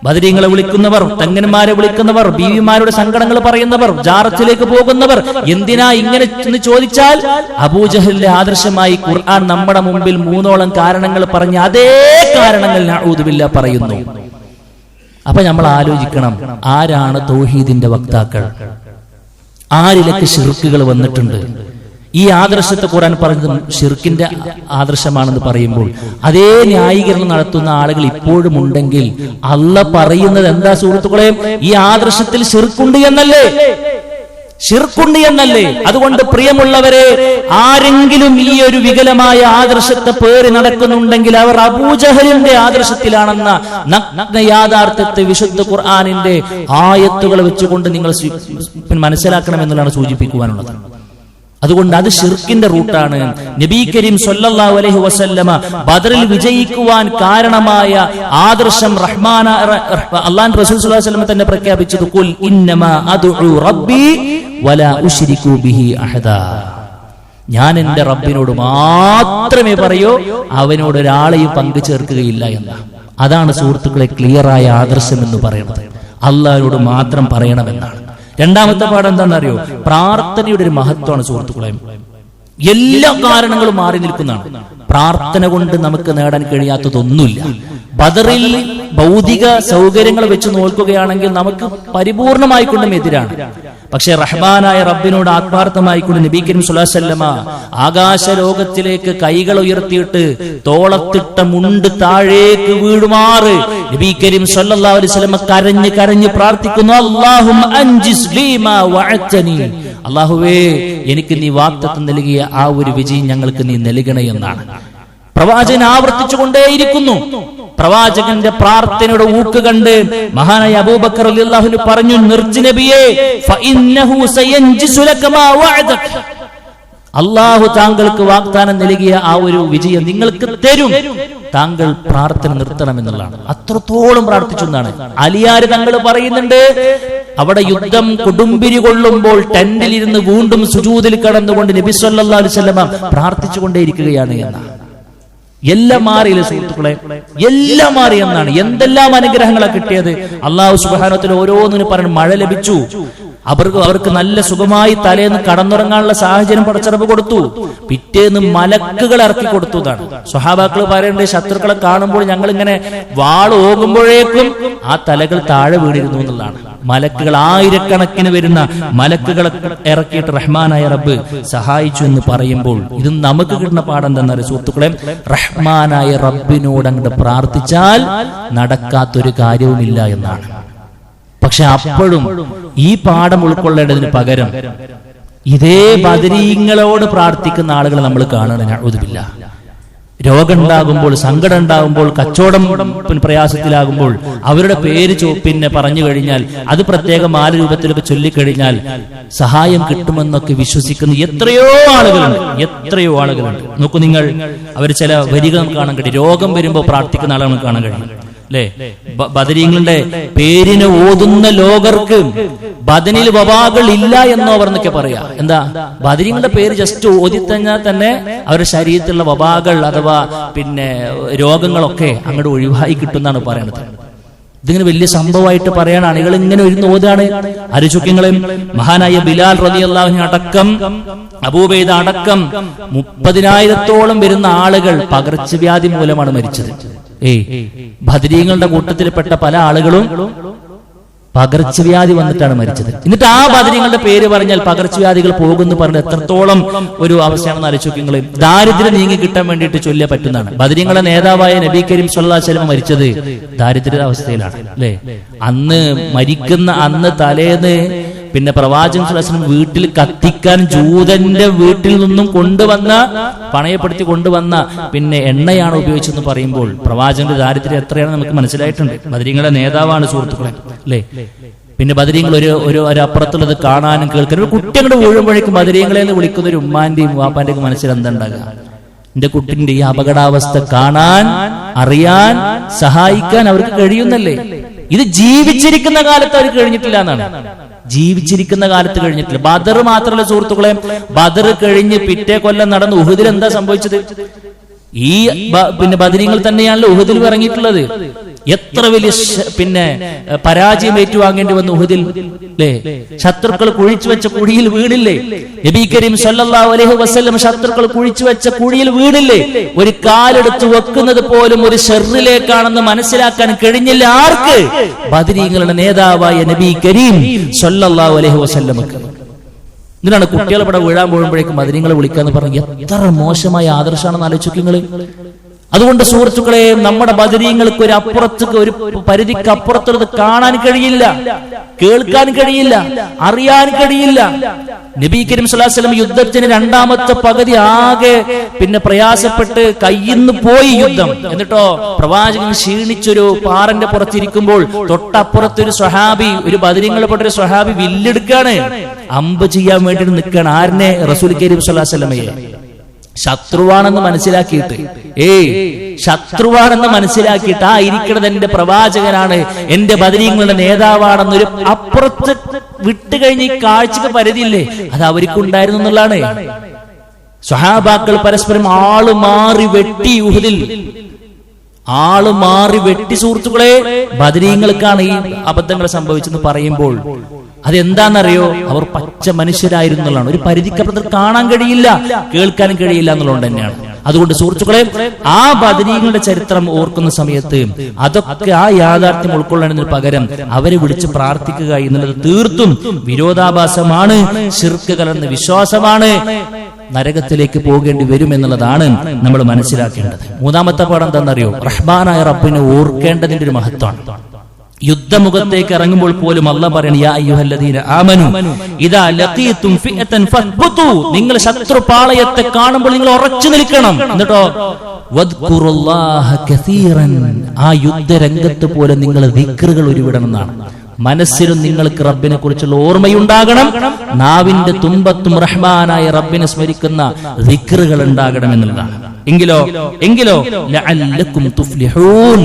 ബദരീങ്ങളെ വിളിക്കുന്നവർ, തെങ്ങന്മാരെ വിളിക്കുന്നവർ, ബീവിമാരുടെ സങ്കടങ്ങൾ പറയുന്നവർ, ജാറത്തിലേക്ക് പോകുന്നവർ, എന്തിനാ ഇങ്ങനെ എന്ന് ചോദിച്ചാൽ അബൂജഹലിന്റെ ആദർശമായി ഖുർആൻ നമ്മുടെ മുമ്പിൽ 3ഓളം കാരണങ്ങൾ പറഞ്ഞ അതേ കാരണങ്ങൾ നഊദു ബില്ലാഹ് പറയുന്നു. അപ്പൊ നമ്മൾ ആലോചിക്കണം, ആരാണ് തൗഹീദിന്റെ വക്താക്കൾ? ആരിലൊക്കെ ശിർക്കുകൾ വന്നിട്ടുണ്ട്? ഈ ആദർശത്തെ ഖുർആൻ പറഞ്ഞത് ശിർക്കിന്റെ ആദർശമാണെന്ന് പറയുമ്പോൾ അതേ ന്യായീകരണം നടത്തുന്ന ആളുകൾ ഇപ്പോഴും ഉണ്ടെങ്കിൽ അള്ളാഹ് പറയുന്നത് എന്താ സുഹൃത്തുക്കളെ? ഈ ആദർശത്തിൽ ശിർക്കുണ്ട് എന്നല്ലേ? അതുകൊണ്ട് പ്രിയമുള്ളവരെ, ആരെങ്കിലും ഈ ഒരു വികലമായ ആദർശത്തെ പേറി നടക്കുന്നുണ്ടെങ്കിൽ അവർ അബൂജഹലിന്റെ ആദർശത്തിലാണെന്ന നഗ്ന യാഥാർത്ഥ്യത്തെ വിശുദ്ധ ഖുർആനിന്റെ ആയത്തുകൾ വെച്ചുകൊണ്ട് നിങ്ങൾ മനസ്സിലാക്കണമെന്നുള്ളതാണ് സൂചിപ്പിക്കുവാനുള്ളത്. അതുകൊണ്ട് അത് ശിർക്കിന്റെ റൂട്ടാണ്. നബി കരീം സ്വല്ലല്ലാഹു അലൈഹി വസല്ലമ ബദറിൽ വിജയിക്കുവാൻ കാരണമായ ആദർശം അല്ലാഹുവിന്റെ റസൂൽ സ്വല്ലല്ലാഹു അലൈഹി വസല്ലം തന്നെ പ്രഖ്യാപിച്ചത്, ഖുൽ ഇന്നമാ അദ്ഉ റബ്ബി വലാ ഉശ്രികു ബിഹി അഹദാ. ഞാൻ എന്റെ റബ്ബിനോട് മാത്രമേ പറയൂ, അവനോട് ഒരാളെയും പങ്കു ചേർക്കുകയില്ല എന്ന. അതാണ് സുഹൃത്തുക്കളെ ക്ലിയറായ ആദർശം എന്ന് പറയുന്നത്. അല്ലാഹുവോട് മാത്രം പറയണമെന്നാണ്. രണ്ടാമത്തെ പാഠം എന്താണെന്നറിയോ? പ്രാർത്ഥനയുടെ ഒരു മഹത്വമാണ് സുഹൃത്തുക്കളെ. എല്ലാ കാരണങ്ങളും മാറി നിൽക്കുന്നതാണ്. പ്രാർത്ഥന കൊണ്ട് നമുക്ക് നേടാൻ കഴിയാത്തതൊന്നുമില്ല. ബദറിൽ ഭൗതിക സൗകര്യങ്ങൾ വെച്ച് നോക്കുകയാണെങ്കിൽ നമുക്ക് പരിപൂർണമായിക്കൊണ്ടും എതിരാണ്. പക്ഷെ റഹ്മാനായ റബ്ബിനോട് ആത്മാർത്ഥമായിക്കൊണ്ട് നബി കരീം സ്വല്ലല്ലാഹു അലൈഹി വസല്ലമ ആകാശ ലോകത്തിലേക്ക് കൈകൾ ഉയർത്തിയിട്ട് തോളത്തിട്ട മുണ്ട് താഴേക്ക് വീഴുമാറ് നബി കരീം സ്വല്ലല്ലാഹു അലൈഹി വസല്ലമ കരഞ്ഞ് പ്രാർത്ഥിക്കുന്നു, അല്ലാഹുമ്മ അൻജിസ് ലീമാ വഅതനി. അല്ലാഹുവേ, എനിക്ക് നീ വാഗ്ദത്തം നൽകിയ ആ ഒരു വിജയം ഞങ്ങൾക്ക് നീ നൽകണേ എന്നാണ് പ്രവാചകൻ ആവർത്തിച്ചുകൊണ്ടേയിരിക്കുന്നു. പ്രവാചകന്റെ പ്രാർത്ഥനയുടെ ഊക്ക് കണ്ട് മഹാനായ അബൂബക്കർ റളിയല്ലാഹു അൻഹു പറഞ്ഞു, നിർജി നബിയേ, ഫഇന്നഹു സയൻജിസു ലക മാ വഅദക. അല്ലാഹു താങ്കൾക്ക് വാഗ്ദാനം നൽകിയ ആ ഒരു വിജയം നിങ്ങൾക്ക് തരും. താങ്കൾ പ്രാർത്ഥന നിർത്തണമെന്നുള്ളതാണ്. അത്രത്തോളം പ്രാർത്ഥിച്ചു എന്നാണ് അലിയാർ തങ്ങൾ പറയുന്നുണ്ട്. അവിടെ യുദ്ധം കൊടുമ്പിരി കൊള്ളുമ്പോൾ ടെന്റിലിരുന്ന് വീണ്ടും സുജൂദിൽ കടന്നുകൊണ്ട് നബി സല്ലല്ലാഹു അലൈഹി വസല്ലം പ്രാർത്ഥിച്ചുകൊണ്ടേയിരിക്കുകയാണ് എന്നാണ്. എല്ലാം മാറിയില്ല സുഹൃത്തുക്കളെ, എല്ലാം മാറി എന്നാണ്. എന്തെല്ലാം അനുഗ്രഹങ്ങളാണ് കിട്ടിയത്. അല്ലാഹു സുബ്ഹാനഹു വ തആല ഓരോന്നിനും പറഞ്ഞു മഴ ലഭിച്ചു, അവർക്ക് നല്ല സുഖമായി തലേന്ന് കടന്നുറങ്ങാനുള്ള സാഹചര്യം പടച്ചറബ് കൊടുത്തു. പിറ്റേന്ന് മലക്കുകൾ ഇറക്കി കൊടുത്തു എന്നാണ്. സ്വഹാബാക്കൾ പറയേണ്ട, ശത്രുക്കളെ കാണുമ്പോൾ ഞങ്ങൾ ഇങ്ങനെ വാൾ ഓകുമ്പോഴേക്കും ആ തലകൾ താഴെ വീണിരുന്നു എന്നുള്ളതാണ്. മലക്കുകൾ ആയിരക്കണക്കിന് വരുന്ന മലക്കുകളെ ഇറക്കിയിട്ട് റഹ്മാനായ റബ്ബ് സഹായിച്ചു എന്ന് പറയുമ്പോൾ ഇത് നമുക്ക് കിട്ടുന്ന പാഠം എന്താണെന്നറിയ സുഹൃത്തുക്കളെ? റഹ്മാനായ റബ്ബിനോട് അങ്ങോട്ട് പ്രാർത്ഥിച്ചാൽ നടക്കാത്തൊരു കാര്യവുമില്ല എന്നാണ്. പക്ഷെ അപ്പോഴും ഈ പാഠം ഉൾക്കൊള്ളേണ്ടതിന് പകരം ഇതേ ബദരീങ്ങളോട് പ്രാർത്ഥിക്കുന്ന ആളുകൾ നമ്മൾ കാണണം. നഊദു ബില്ലാഹ്. രോഗം ഉണ്ടാകുമ്പോൾ, സങ്കടം ഉണ്ടാകുമ്പോൾ, കച്ചവടം പ്രയാസത്തിലാകുമ്പോൾ അവരുടെ പേര് പറഞ്ഞു കഴിഞ്ഞാൽ അത് പ്രത്യേക മാല രൂപത്തിലൊക്കെ ചൊല്ലിക്കഴിഞ്ഞാൽ സഹായം കിട്ടുമെന്നൊക്കെ വിശ്വസിക്കുന്ന എത്രയോ ആളുകളുണ്ട്. നോക്കൂ നിങ്ങൾ, അവർ ചില വരികൾ കാണാൻ കഴിയും. രോഗം വരുമ്പോൾ പ്രാർത്ഥിക്കുന്ന ആളുകൾ കാണാൻ കഴിയും അല്ലെ? ബദരീങ്ങളുടെ പേരിനെ ഓതുന്ന ലോകർക്ക് ബദനിൽ വബാകൾ ഇല്ല എന്നോ അവരെന്നൊക്കെ പറയാ. എന്താ, ബദരീങ്ങളുടെ പേര് ജസ്റ്റ് ഓതിത്തഞ്ഞാൽ തന്നെ അവരുടെ ശരീരത്തിലുള്ള വബാകൾ അഥവാ രോഗങ്ങളൊക്കെ അങ്ങോട്ട് ഒഴിവായി കിട്ടുമെന്നാണ് പറയുന്നത്. ഇതിങ്ങനെ വലിയ സംഭവമായിട്ട് പറയാണ്. അണികൾ ഇങ്ങനെ ഇരുന്ന് ഓതാണ്. അരിശുക്യങ്ങളും മഹാനായ ബിലാൽ റളിയല്ലാഹു അൻഹു അടക്കം, അബൂബൈദ അടക്കം 30,000-ഓളം വരുന്ന ആളുകൾ പകർച്ചവ്യാധി മൂലമാണ് മരിച്ചത്. ബദരീങ്ങളുടെ കൂട്ടത്തിൽപ്പെട്ട പല ആളുകളും പകർച്ചവ്യാധി വന്നിട്ടാണ് മരിച്ചത്. എന്നിട്ട് ആ ബദരീങ്ങളുടെ പേര് പറഞ്ഞാൽ പകർച്ചവ്യാധികൾ പോകുമെന്ന് പറഞ്ഞ് എത്രത്തോളം ഒരു അവസ്ഥയാണെന്ന് ആലോചിക്കുക. ദാരിദ്ര്യം നീങ്ങി കിട്ടാൻ വേണ്ടിയിട്ട് ചൊല്ലിയ പറ്റുന്നതാണ്. ബദരീങ്ങളുടെ നേതാവായ നബി കരീം സ്വല്ലല്ലാഹു അലൈഹി വസല്ലം മരിച്ചത് ദാരിദ്ര്യ അവസ്ഥയിലാണ് അല്ലെ? അന്ന് തലേന്ന് പ്രവാചകൻ സ്വല്ലല്ലാഹു അലൈഹി വസല്ലം വീട്ടിൽ കത്തിക്കാൻ ജൂതന്റെ വീട്ടിൽ നിന്നും പണയപ്പെടുത്തി കൊണ്ടുവന്ന എണ്ണയാണ് ഉപയോഗിച്ചെന്ന് പറയുമ്പോൾ പ്രവാചകന്റെ ദാരിദ്ര്യം എത്രയാണെന്ന് നമുക്ക് മനസ്സിലായിട്ടുണ്ട്. ബദരീങ്ങളുടെ നേതാവാണ് സുഹൃത്തുക്കളെ അല്ലെ? ബദരീങ്ങൾ ഒരു അപ്പുറത്തുള്ളത് കാണാനും കേൾക്കാനും കുട്ടികളുടെ വീഴുമ്പോഴേക്കും ബദരീങ്ങളെ വിളിക്കുന്ന ഒരു ഉമ്മാന്റെയും വാപ്പാന്റെയും മനസ്സിൽ എന്തുണ്ടാകുക? എന്റെ കുട്ടിന്റെ ഈ അപകടാവസ്ഥ കാണാൻ, അറിയാൻ, സഹായിക്കാൻ അവർക്ക് കഴിയുന്നല്ലേ? ഇത് ജീവിച്ചിരിക്കുന്ന കാലത്ത് അവർക്ക് കഴിഞ്ഞിട്ടില്ല എന്നാണ്. ജീവിച്ചിരിക്കുന്ന കാലത്ത് കഴിഞ്ഞിട്ടില്ല. ബദർ മാത്രമല്ല സുഹൃത്തുക്കളെ, ബദർ കഴിഞ്ഞ് പിറ്റേ കൊല്ലം നടന്ന ഉഹുദിൽ എന്താ സംഭവിച്ചത്? ഈ ബദരീങ്ങൾ തന്നെയാണല്ലോ ഉഹുദിൽ ഇറങ്ങിയിട്ടുള്ളത്. എത്ര വലിയ പരാജയം ഏറ്റുവാങ്ങേണ്ടി വന്നു ഉഹുദിൽ അല്ലേ? ശത്രുക്കൾ കുഴിച്ചു വെച്ച കുഴിയിൽ വീണില്ലേ? നബി കരീം സ്വല്ലല്ലാഹു അലൈഹി വസല്ലം ശത്രുക്കൾ കുഴിച്ചു വെച്ച കുഴിയിൽ വീണില്ലേ? ഒരു കാലെടുത്ത് വെക്കുന്നത് പോലും ഒരു ഷർറിലേക്കാണെന്ന് മനസ്സിലാക്കാൻ കഴിഞ്ഞില്ല ആർക്ക്? ബദരീങ്ങളുടെ നേതാവായ നബി കരീം സ്വല്ലല്ലാഹു അലൈഹി വസല്ലമക്ക്. ഇതിനാണ് കുട്ടികൾ ഇവിടെ വീഴാൻ പോകുമ്പോഴേക്കും ബദരീങ്ങളെ വിളിക്കാന്ന് പറഞ്ഞ് എത്ര മോശമായ ആദർശമാണെന്ന് ആലോചിക്കുന്നത്. അതുകൊണ്ട് സുഹൃത്തുക്കളെ, നമ്മുടെ ബദരീങ്ങൾക്ക് ഒരു പരിധിക്ക് അപ്പുറത്തുള്ളത് കാണാൻ കഴിയില്ല, കേൾക്കാൻ കഴിയില്ല, അറിയാൻ കഴിയില്ല. നബി കരീം സ്വല്ലല്ലാഹു അലൈഹി വസല്ലം യുദ്ധത്തിന് രണ്ടാമത്തെ പകുതി ആകെ പ്രയാസപ്പെട്ട് കയ്യിന്ന് പോയി യുദ്ധം. എന്നിട്ടോ പ്രവാചകൻ ക്ഷീണിച്ചൊരു പാറന്റെ പുറത്തിരിക്കുമ്പോൾ തൊട്ടപ്പുറത്തൊരു സ്വഹാബി, ഒരു ബദരീങ്ങളെപ്പെട്ട ഒരു സ്വഹാബി വില്ലെടുക്കാണ്, അമ്പ് ചെയ്യാൻ വേണ്ടി നിൽക്കുകയാണ്. ആരിനെ? റസൂൽ കരീം സ്വല്ലല്ലാഹു അലൈഹി വസല്ലമയെ. ശത്രുവാണെന്ന് മനസ്സിലാക്കിയിട്ട് ആ ഇരിക്കുന്നത് എന്റെ പ്രവാചകനാണ്, എന്റെ ബദരീങ്ങളുടെ നേതാവാണെന്നൊരു അപ്പുറത്ത് വിട്ടുകഴിഞ്ഞ് ഈ കാഴ്ചക്ക് പരിധിയില്ലേ? അത് അവർക്കുണ്ടായിരുന്നു എന്നുള്ളതാണ്. സ്വഹാബാക്കൾ പരസ്പരം ആള് മാറി വെട്ടി ഉഹുദിൽ, സുഹൃത്തുക്കളെ. ബദരീങ്ങൾക്കാണ് ഈ അബദ്ധങ്ങൾ സംഭവിച്ചെന്ന് പറയുമ്പോൾ അതെന്താണെന്നറിയോ? അവർ പച്ച മനുഷ്യരായിരുന്നുള്ളതാണ്. ഒരു പരിധിക്കപ്പുറത്ത് കാണാൻ കഴിയില്ല, കേൾക്കാനും കഴിയില്ല എന്നുള്ളത് തന്നെയാണ്. അതുകൊണ്ട് സുഹൃത്തുക്കളെ, ആ ബദരീങ്ങളുടെ ചരിത്രം ഓർക്കുന്ന സമയത്ത് അതൊക്കെ ആ യാഥാർത്ഥ്യം ഉൾക്കൊള്ളുന്നതിന് പകരം അവരെ വിളിച്ച് പ്രാർത്ഥിക്കുക എന്നുള്ളത് തീർത്തും വിരോധാഭാസമാണ്, ശിർക്ക് കലർന്ന വിശ്വാസമാണ്, നരകത്തിലേക്ക് പോകേണ്ടി വരും എന്നുള്ളതാണ് നമ്മൾ മനസ്സിലാക്കേണ്ടത്. മൂന്നാമത്തെ പാഠം എന്താണെന്നറിയോ? റഹ്മാനായ റബ്ബിനെ ഓർക്കേണ്ടതിന്റെ ഒരു മഹത്വമാണ്. യുദ്ധമുഖത്തേക്ക് ഇറങ്ങുമ്പോൾ പോലും അല്ലാഹ് പറയണം, യാ അയ്യുഹല്ലദീന ആമനു ഇദാ ലഖീതും ഫിഅതൻ ഫത്ബുതു, നിങ്ങൾ ശത്രുപാളയത്തെ കാണുമ്പോൾ നിങ്ങൾ ഉറച്ചു നിൽക്കണം. എന്നിട്ടോ വദ്കുറുല്ലാഹ കസീറൻ, ആ യുദ്ധരംഗത്ത് പോലെ നിങ്ങൾ ദിക്റുകൾ ഉരുവിടണം എന്നാണ്. മനസ്സിലും നിങ്ങൾക്ക് റബ്ബിനെ കുറിച്ചുള്ള ഓർമ്മയുണ്ടാകണം, നാവിന്റെ തുമ്പത്തും റഹ്മാനായ റബ്ബിനെ സ്മരിക്കുന്ന ദിക്റുകൾ ഉണ്ടാകണം എന്നുള്ളതാണ്. എങ്കിലോ ലഅല്ലക്കും തുഫ്ലിഹൂൻ,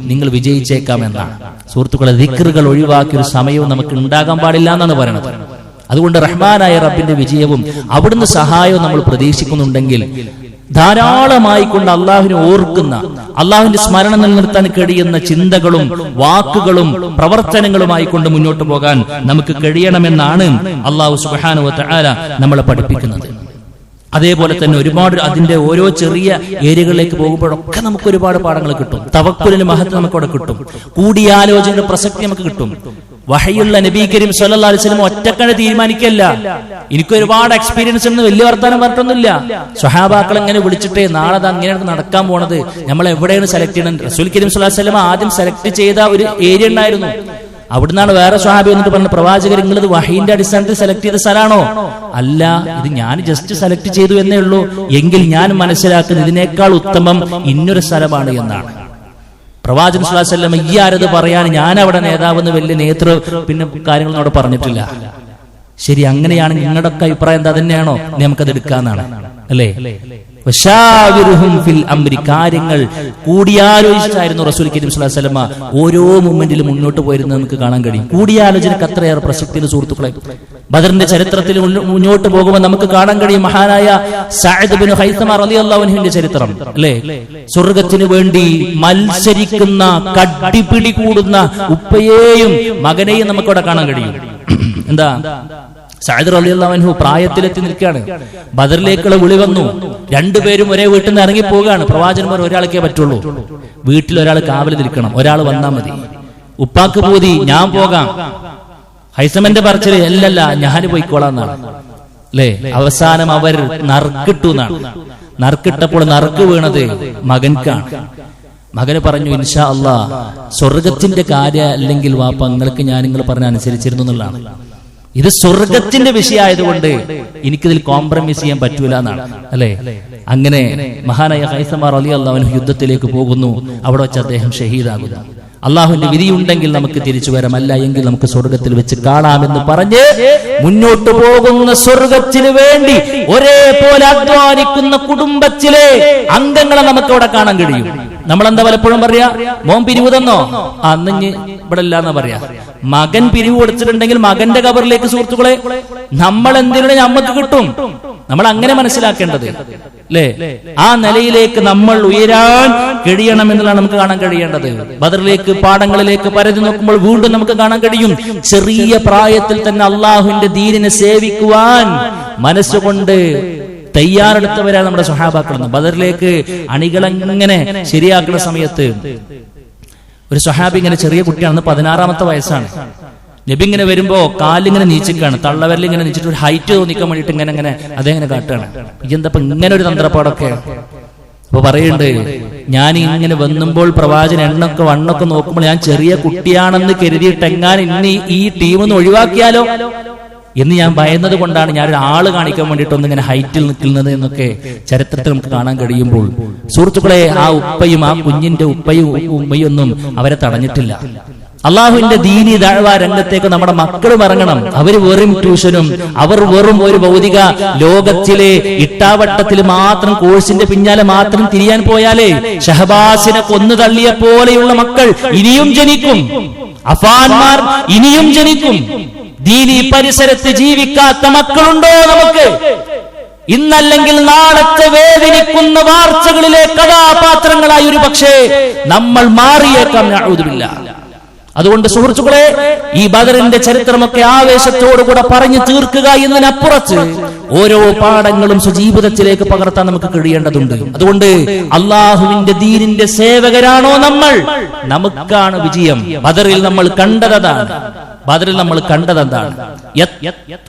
നിങ്ങൾ വിജയിച്ചേക്കാം എന്നാണ്. സുഹൃത്തുക്കളെ, ദിക്റുകൾ ഒഴിവാക്കിയ ഒരു സമയവും നമുക്ക് ഉണ്ടാകാൻ പാടില്ല എന്നാണ് പറയുന്നത്. അതുകൊണ്ട് റഹ്മാനായ റബ്ബിന്റെ വിജയവും അവിടുന്ന് സഹായവും നമ്മൾ പ്രതീക്ഷിക്കുന്നുണ്ടെങ്കിൽ ധാരാളമായി കൊണ്ട് അള്ളാഹുവിനെ ഓർക്കുന്ന, അള്ളാഹുവിന്റെ സ്മരണ നിലനിർത്താൻ കഴിയുന്ന ചിന്തകളും വാക്കുകളും പ്രവർത്തനങ്ങളുമായി കൊണ്ട് മുന്നോട്ട് പോകാൻ നമുക്ക് കഴിയണമെന്നാണ് അള്ളാഹു സുബ്ഹാനഹു വ തആല നമ്മളെ പഠിപ്പിക്കുന്നത്. അതേപോലെ തന്നെ ഒരുപാട് അതിന്റെ ഓരോ ചെറിയ ഏരിയകളിലേക്ക് പോകുമ്പോഴൊക്കെ നമുക്ക് ഒരുപാട് പാഠങ്ങൾ കിട്ടും. തവക്കുലിന്റെ മഹത്വം നമുക്ക് അവിടെ കിട്ടും, കൂടിയാലോചനയുടെ പ്രസക്തി നമുക്ക് കിട്ടും. വഹയുള്ള നബി കരീം സ്വല്ലല്ലാഹു അലൈഹി വസല്ലം ഒറ്റക്കനെ തീരുമാനിക്കല്ല. എനിക്ക് ഒരുപാട് എക്സ്പീരിയൻസ് ഉണ്ട്, വലിയ വർത്താനം പറഞ്ഞൊന്നുമില്ല. സ്വഹാബാക്കൾ എങ്ങനെ വിളിച്ചിട്ടേ നാളെ അത് അങ്ങനെയാണ് നടക്കാൻ പോണത്, നമ്മൾ എവിടെയാണ് സെലക്ട് ചെയ്യണം. റസൂൽ കരീം സ്വല്ലല്ലാഹു അലൈഹി വസല്ലം ആദ്യം സെലക്ട് ചെയ്ത ഒരു ഏരിയ ഉണ്ടായിരുന്നു. അവിടുന്നാണ് വേറെ സ്വഹാബി എന്നിട്ട് പറഞ്ഞ പ്രവാചകർ നിങ്ങളിത് വഹീന്റെ അടിസ്ഥാനത്തിൽ സെലക്ട് ചെയ്ത സ്ഥലമാണോ? അല്ല, ഇത് ഞാൻ ജസ്റ്റ് സെലക്ട് ചെയ്തു എന്നേ ഉള്ളൂ. എങ്കിൽ ഞാൻ മനസ്സിലാക്കുന്നത് ഇതിനേക്കാൾ ഉത്തമം ഇന്നൊരു സ്ഥലമാണ് എന്നാണ്. പ്രവാചകൻ സ്വല്ലല്ലാഹു അലൈഹി വസല്ലം ഈ ആരത് പറയാൻ ഞാൻ അവിടെ നേതാവെന്ന് വലിയ നേതൃ പിന്നെ കാര്യങ്ങളൊന്നും അവിടെ പറഞ്ഞിട്ടില്ല. ശരി, അങ്ങനെയാണെങ്കിൽ നിങ്ങളുടെ ഒക്കെ അഭിപ്രായം എന്താ തന്നെയാണോ? നമുക്കത് എടുക്കാന്നാണ് അല്ലേ? കാര്യങ്ങൾ കൂടിയാലോചിച്ചായിരുന്നു റസൂൽ കരീം സ്വല്ലല്ലാഹു അലൈഹി വസല്ലം ഓരോ മൊമെന്റിലും മുന്നോട്ട് പോയിരുന്നത് നമുക്ക് കാണാൻ കഴിയും. കൂടിയാലോചനക്ക് അത്രയേറെ പ്രസക്തിയുടെ സുഹൃത്തുക്കളെ. ബദറിന്റെ ചരിത്രത്തിൽ മുന്നോട്ട് പോകുമ്പോൾ നമുക്ക് കാണാൻ കഴിയും മഹാനായ സഅദ് ബിൻ ഹൈസമ റളിയല്ലാഹു അൻഹുവിന്റെ ചരിത്രം അല്ലേ? സ്വർഗത്തിന് വേണ്ടി മത്സരിക്കുന്ന, കടിപിടി കൂടുന്ന ഉപ്പയെയും മകനെയും നമുക്കവിടെ കാണാൻ കഴിയും. എന്താ, സഅദ് റളിയല്ലാഹു അൻഹു പ്രായത്തിലെത്തി നിൽക്കുകയാണ്. ബദറിലേക്കുള്ള വിളി വന്നു. രണ്ടുപേരും ഒരേ വീട്ടിൽ നിന്ന് ഇറങ്ങി പോവുകയാണ്. പ്രവാചകന്മാർ ഒരാൾക്കേ പറ്റുള്ളൂ. വീട്ടിൽ ഒരാൾ കാവൽ നിൽക്കണം, ഒരാൾ വന്നാൽ മതി. ഉപ്പാക്ക് പൂതി ഞാൻ പോകാം. ഹൈസമന്റെ പറച്ചില് അല്ലല്ല ഞാൻ പോയിക്കോളാന്നാണ് അല്ലേ? അവസാനം അവർ നറുക്കിട്ടു എന്നാണ്. നറുക്കിട്ടപ്പോൾ നറുക്ക് വീണത് മകൻക്കാണ്. മകന് പറഞ്ഞു, ഇൻഷാ അല്ലാഹ് സ്വർഗത്തിന്റെ കാര്യം അല്ലെങ്കിൽ വാപ്പ നിങ്ങൾക്ക് ഞാൻ നിങ്ങൾ പറഞ്ഞ അനുസരിച്ചിരുന്നു എന്നുള്ളതാണ്. ഇത് സ്വർഗത്തിന്റെ വിഷയമായതുകൊണ്ട് എനിക്കിതിൽ കോംപ്രമൈസ് ചെയ്യാൻ പറ്റൂല എന്നാണ് അല്ലെ? അങ്ങനെ മഹാനായ ഹൈസമ റളിയല്ലാഹു അൻഹു യുദ്ധത്തിലേക്ക് പോകുന്നു. അവിടെ വെച്ച് അദ്ദേഹം ഷഹീദാകുന്നു. അള്ളാഹുവിന്റെ വിധിയുണ്ടെങ്കിൽ നമുക്ക് തിരിച്ചു വരാം, അല്ല എങ്കിൽ നമുക്ക് സ്വർഗത്തിൽ വെച്ച് കാണാമെന്ന് പറഞ്ഞ് മുന്നോട്ട് പോകുന്ന സ്വർഗത്തിന് വേണ്ടി ഒരേപോലെ അധ്വാനിക്കുന്ന കുടുംബത്തിലെ അംഗങ്ങളെ നമുക്ക് അവിടെ കാണാൻ കഴിയും. നമ്മളെന്താ പലപ്പോഴും പറയാ, മോൻ പിരിവ് തന്നോ? അന്ന് ഇവിടെ ഇല്ലാന്നാ പറയാ. മകൻ പിരിവ് കൊടുത്തിട്ടുണ്ടെങ്കിൽ മകന്റെ കബറിലേക്ക് സുഹൃത്തുക്കളെ നമ്മൾ എന്തിനാണ് നമുക്ക് കിട്ടും. നമ്മൾ അങ്ങനെ മനസ്സിലാക്കേണ്ടത് അല്ലേ? ആ നിലയിലേക്ക് നമ്മൾ ഉയരാൻ കഴിയണം എന്നുള്ളതാണ് നമുക്ക് കാണാൻ കഴിയേണ്ടത്. ബദറിലേക്ക്, പാടങ്ങളിലേക്ക് പരതി നോക്കുമ്പോൾ വീണ്ടും നമുക്ക് കാണാൻ കഴിയും ചെറിയ പ്രായത്തിൽ തന്നെ അള്ളാഹുവിന്റെ ദീനിനെ സേവിക്കുവാൻ മനസ്സുകൊണ്ട് തയ്യാറെടുത്തവരാണ് നമ്മുടെ സ്വഹാബാക്കൾ. ബദറിലേക്ക് അണികളെങ്ങനെ ശരിയാക്കുന്ന സമയത്ത് ഒരു സ്വഹാബി ഇങ്ങനെ ചെറിയ കുട്ടിയാണ്, 16ാമത്തെ വയസ്സാണ്. നബി ഇങ്ങനെ വരുമ്പോ കാലിങ്ങനെ നീച്ചിക്കാണ്, തള്ളവരിൽ ഇങ്ങനെ നീച്ചിട്ട് ഒരു ഹൈറ്റ് തോന്നിക്കാൻ വേണ്ടിട്ട് ഇങ്ങനെ അതെങ്ങനെ കാട്ടുകയാണ്. ഇതെന്തപ്പോ ഇങ്ങനെ ഒരു തന്ത്രപ്പാടൊക്കെ? അപ്പൊ പറയുന്നുണ്ട്, ഞാൻ ഇങ്ങനെ വന്നുമ്പോൾ പ്രവാചകൻ എണ്ണൊക്കെ വണ്ണൊക്കെ നോക്കുമ്പോൾ ഞാൻ ചെറിയ കുട്ടിയാണെന്ന് കരുതിയിട്ട് എങ്ങാൻ ഇനി ഈ ടീമൊന്ന് ഒഴിവാക്കിയാലോ എന്ന് ഞാൻ ഭയന്നത് കൊണ്ടാണ് ഞാൻ ഒരു ആള് കാണിക്കാൻ വേണ്ടിയിട്ട് ഒന്നിങ്ങനെ ഹൈറ്റിൽ നിൽക്കുന്നത് എന്നൊക്കെ ചരിത്രത്തിൽ നമുക്ക് കാണാൻ കഴിയുമ്പോൾ സുഹൃത്തുക്കളെ, ആ ഉപ്പയും ആ കുഞ്ഞിന്റെ ഉപ്പയും ഉമ്മയും ഒന്നും അവരെ തടഞ്ഞിട്ടില്ല. അള്ളാഹുവിന്റെ ദീനി ദഅ്വ രംഗത്തേക്ക് നമ്മുടെ മക്കളും ഇറങ്ങണം. അവര് വെറും ട്യൂഷനും അവർ വെറും ഒരു ഭൗതിക ലോകത്തിലെ ഇട്ടാവട്ടത്തിൽ മാത്രം കോഴ്സിന്റെ പിന്നാലെ മാത്രം തിരിയാൻ പോയാലേ ഷഹബാസിനെ കൊന്നു തള്ളിയ പോലെയുള്ള മക്കൾ ഇനിയും ജനിക്കും, അഫാൻമാർ ഇനിയും ജനിക്കും. ദീനി പരിസരത്ത് ജീവിക്കാത്ത മക്കളുണ്ടോ നമുക്ക്? ഇന്നല്ലെങ്കിൽ നാളത്തെ വേദനിക്കുന്ന വാർത്തകളിലെ കഥാപാത്രങ്ങളായി ഒരു പക്ഷേ നമ്മൾ മാറിയേക്കാം. നഅൂദുബില്ല. അതുകൊണ്ട് സുഹൃത്തുക്കളെ, ഈ ബദറിന്റെ ചരിത്രമൊക്കെ ആവേശത്തോടുകൂടെ പറഞ്ഞു തീർക്കുക എന്നതിനപ്പുറത്ത് ഓരോ പാഠങ്ങളും സ്വജീവിതത്തിലേക്ക് പകർത്താൻ നമുക്ക് കഴിയേണ്ടതുണ്ട്. അതുകൊണ്ട് അള്ളാഹുവിന്റെ ദീനിന്റെ സേവകരാണോ നമ്മൾ? നമുക്കാണ് വിജയം. ബദറിൽ നമ്മൾ കണ്ടതാണ്.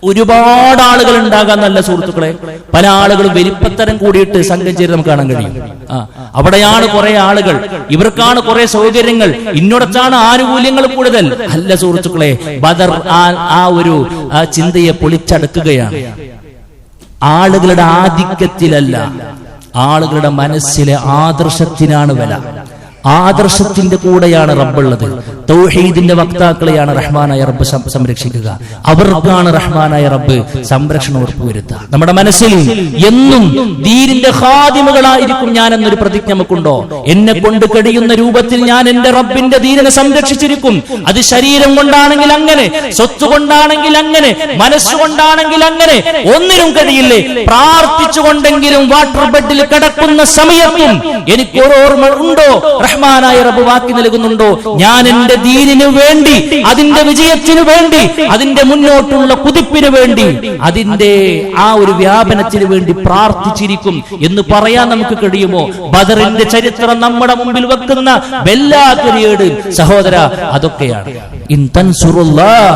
ഒരുപാട് ആളുകൾ ഉണ്ടാകാൻ നല്ല സുഹൃത്തുക്കളെ, പല ആളുകളും വലിപ്പത്തരം കൂടിയിട്ട് സംഘം ചേരി നമുക്ക് കാണാൻ കഴിയും. അവിടെയാണ് കുറെ ആളുകൾ, ഇവർക്കാണ് കുറെ സൗകര്യങ്ങൾ, ഇന്നോടത്താണ് ആനുകൂല്യങ്ങൾ കൂടുതൽ. അല്ല സുഹൃത്തുക്കളെ, ബദർ ആ ഒരു ചിന്തയെ പൊളിച്ചടക്കുകയാണ്. ആളുകളുടെ ആധിക്യത്തിലല്ല, ആളുകളുടെ മനസ്സിലെ ആദർശത്തിനാണ് വില. ആദർശത്തിന്റെ കൂടെയാണ് റബ്ബുള്ളത്. തൗഹീദിന്റെ വക്താക്കളെയാണ് റഹ്മാനായ റബ്ബ് സംരക്ഷിക്കുക. അവർക്കാണ് റഹ്മാനായ റബ്ബ് സംരക്ഷണം ഉറപ്പുവരുത്തുക. നമ്മുടെ മനസ്സിൽ എന്നും ദീനിന്റെ ഖാദിമുകളായിരിക്കും ഞാൻ എന്നൊരു പ്രതിജ്ഞ നമുക്കുണ്ടോ? എന്നെ കൊണ്ട് കഴിയുന്ന രൂപത്തിൽ ഞാൻ എന്റെ റബ്ബിന്റെ ദീനിനെ സംരക്ഷിച്ചിരിക്കും. അത് ശരീരം കൊണ്ടാണെങ്കിൽ അങ്ങനെ, സ്വത്ത് കൊണ്ടാണെങ്കിൽ അങ്ങനെ, മനസ്സുകൊണ്ടാണെങ്കിൽ അങ്ങനെ. ഒന്നിനും കഴിയില്ലേ, പ്രാർത്ഥിച്ചുകൊണ്ടെങ്കിലും വാട്ടർ ബെഡിൽ കിടക്കുന്ന സമയത്തും എനിക്ക് ഓർമ്മ ഉണ്ടോ? റഹ്മാനായ റബ്ബ് വാക്കി നൽകുന്നുണ്ടോ? ഞാൻ എന്റെ ദീനിനു വേണ്ടി, അതിന്റെ വിജയത്തിനു വേണ്ടി, അതിന്റെ മുന്നോട്ടുള്ള കുതിപ്പിന് വേണ്ടി, അതിന്റെ ആ ഒരു വ്യാപനത്തിന് വേണ്ടി പ്രാർത്ഥിച്ചിരിക്കും എന്ന് പറയാൻ നമുക്ക് കഴിയുമോ? ബദറിന്റെ ചരിത്രം നമ്മുടെ മുമ്പിൽ വെക്കുന്ന ബെല്ലാക്കരിയേട് സഹോദര അതൊക്കെയാണ്. ഇൻ തൻസുറുല്ലാഹ്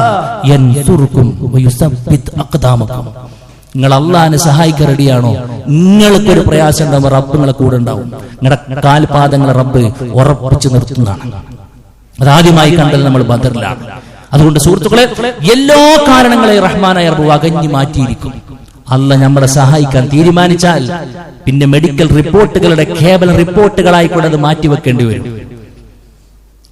യൻസുറുക്കും വയുസബ്ബിത് അഖ്ദാമക്കും. നിങ്ങൾ അള്ളാഹിനെ സഹായിക്കാൻ റെഡിയാണോ? നിങ്ങൾക്കൊരു പ്രയാസം ഉണ്ടാകുമ്പോൾ റബ്ബ് നിങ്ങളെ കൂടെ ഉണ്ടാവും. നിങ്ങളുടെ കാൽപാദങ്ങളെ റബ്ബ് ഉറപ്പിച്ചു നിർത്തുന്നതാണ്. അതാദ്യമായി കണ്ടത് നമ്മൾ ബദറിലാണ്. അതുകൊണ്ട് സുഹൃത്തുക്കളെ, എല്ലാ കാരണങ്ങളെ റഹ്മാനായ റബ്ബ് അകഞ്ഞു മാറ്റിയിരിക്കും. അല്ലാഹ് നമ്മളെ സഹായിക്കാൻ തീരുമാനിച്ചാൽ പിന്നെ മെഡിക്കൽ റിപ്പോർട്ടുകളുടെ കേവല റിപ്പോർട്ടുകളായിക്കൊണ്ട് അത് മാറ്റിവെക്കേണ്ടി വരും.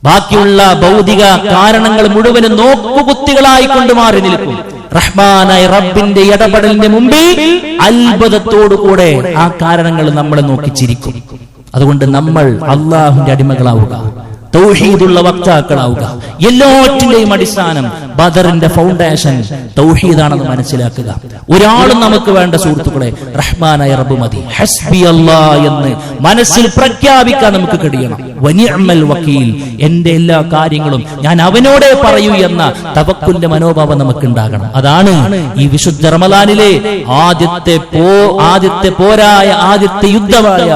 ബാക്കിയുള്ള ഭൗതിക കാരണങ്ങൾ മുഴുവനും നോക്കുകുത്തികളായിക്കൊണ്ട് മാറി നിൽക്കും. റഹ്മാനായ റബ്ബിന്റെ ഇടപെടലിന്റെ മുമ്പിൽ അത്ഭുതത്തോടുകൂടെ ആ കാരണങ്ങൾ നമ്മളെ നോക്കിച്ചിരിക്കും. അതുകൊണ്ട് നമ്മൾ അള്ളാഹുവിന്റെ അടിമകളാവുക, തൗഹീദുള്ള വക്താക്കളാവുക. എല്ലാറ്റിന്റെയും അടിസ്ഥാനം, ബദറിന്റെ ഫൗണ്ടേഷൻ തൗഹീദാണെന്ന് മനസ്സിലാക്കുക. ഒരാളും നമുക്ക് വേണ്ട സുഹൃത്തുക്കളെ, റഹ്മാനായ റബ്ബ് മതി. ഹസ്ബി അല്ലാഹ് എന്ന് മനസ്സിൽ പ്രഖ്യാപിക്കാൻ നമുക്ക് കഴിയണം. വനിഅമൽ വക്കീൽ, എന്റെ എല്ലാ കാര്യങ്ങളും ഞാൻ അവനോടേ പറയൂ എന്ന തവക്കുലിന്റെ മനോഭാവം നമുക്ക് ഉണ്ടാകണം. അതാണ് ഈ വിശുദ്ധ റമദാനിലെ ആദ്യത്തെ യുദ്ധമായ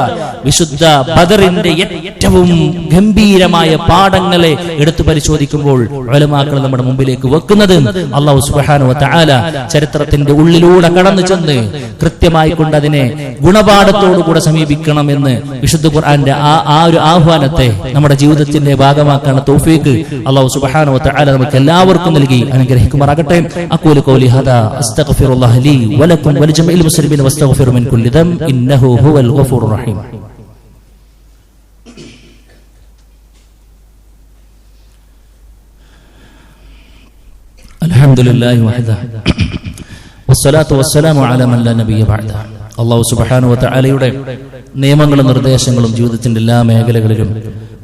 വിശുദ്ധ ബദറിന്റെ ഏറ്റവും ഗംഭീരമായ പാഠങ്ങളെ എടുത്തു പരിശോധിക്കുമ്പോൾ ഉലമാക്കൾ നമ്മുടെ മുമ്പിലേക്ക് വെക്കുന്നത് അല്ലാഹു സുബ്ഹാനഹു വ തആല ചരിത്രത്തിന്റെ ഉള്ളിലൂടെ കടന്നു ചെന്ന് കൃത്യമായി കൊണ്ട് അതിനെ ഗുണപാഠത്തോടുകൂടെ സമീപിക്കണമെന്ന് വിശുദ്ധ ഖുർആന്റെ ആ ഒരു ആഹ്വാനത്തെ നമ്മുടെ ജീവിതത്തിന്റെ ഭാഗമാക്കാനുള്ള തൗഫീഖ് അല്ലാഹു സുബ്ഹാനഹു വ തആല നമുക്ക് എല്ലാവർക്കും നൽകി അനുഗ്രഹിക്കുമാറാകട്ടെ. അഖൂലു ഖൗലി ഹദാ അസ്തഗ്ഫിറുല്ലാഹ ലീ വലക്കും വലിജമീഇൽ മുസ്ലിമീന വസ്തഗ്ഫിറു മിൻ കുല്ലി ദം ഇന്നഹു ഹുവൽ ഗഫൂറുർ റഹീം. അൽഹംദുലില്ലാഹി വഹദഹു വസ്സലാത്തു വസ്സലാമു അലാ മൻ ലാ നബിയ്യ ബഅദഹു. അല്ലാഹു സുബ്ഹാനഹു വ തആലയുടെ നിയമങ്ങളും നിർദ്ദേശങ്ങളും ജീവിതത്തിന്റെ എല്ലാ മേഖലകളിലും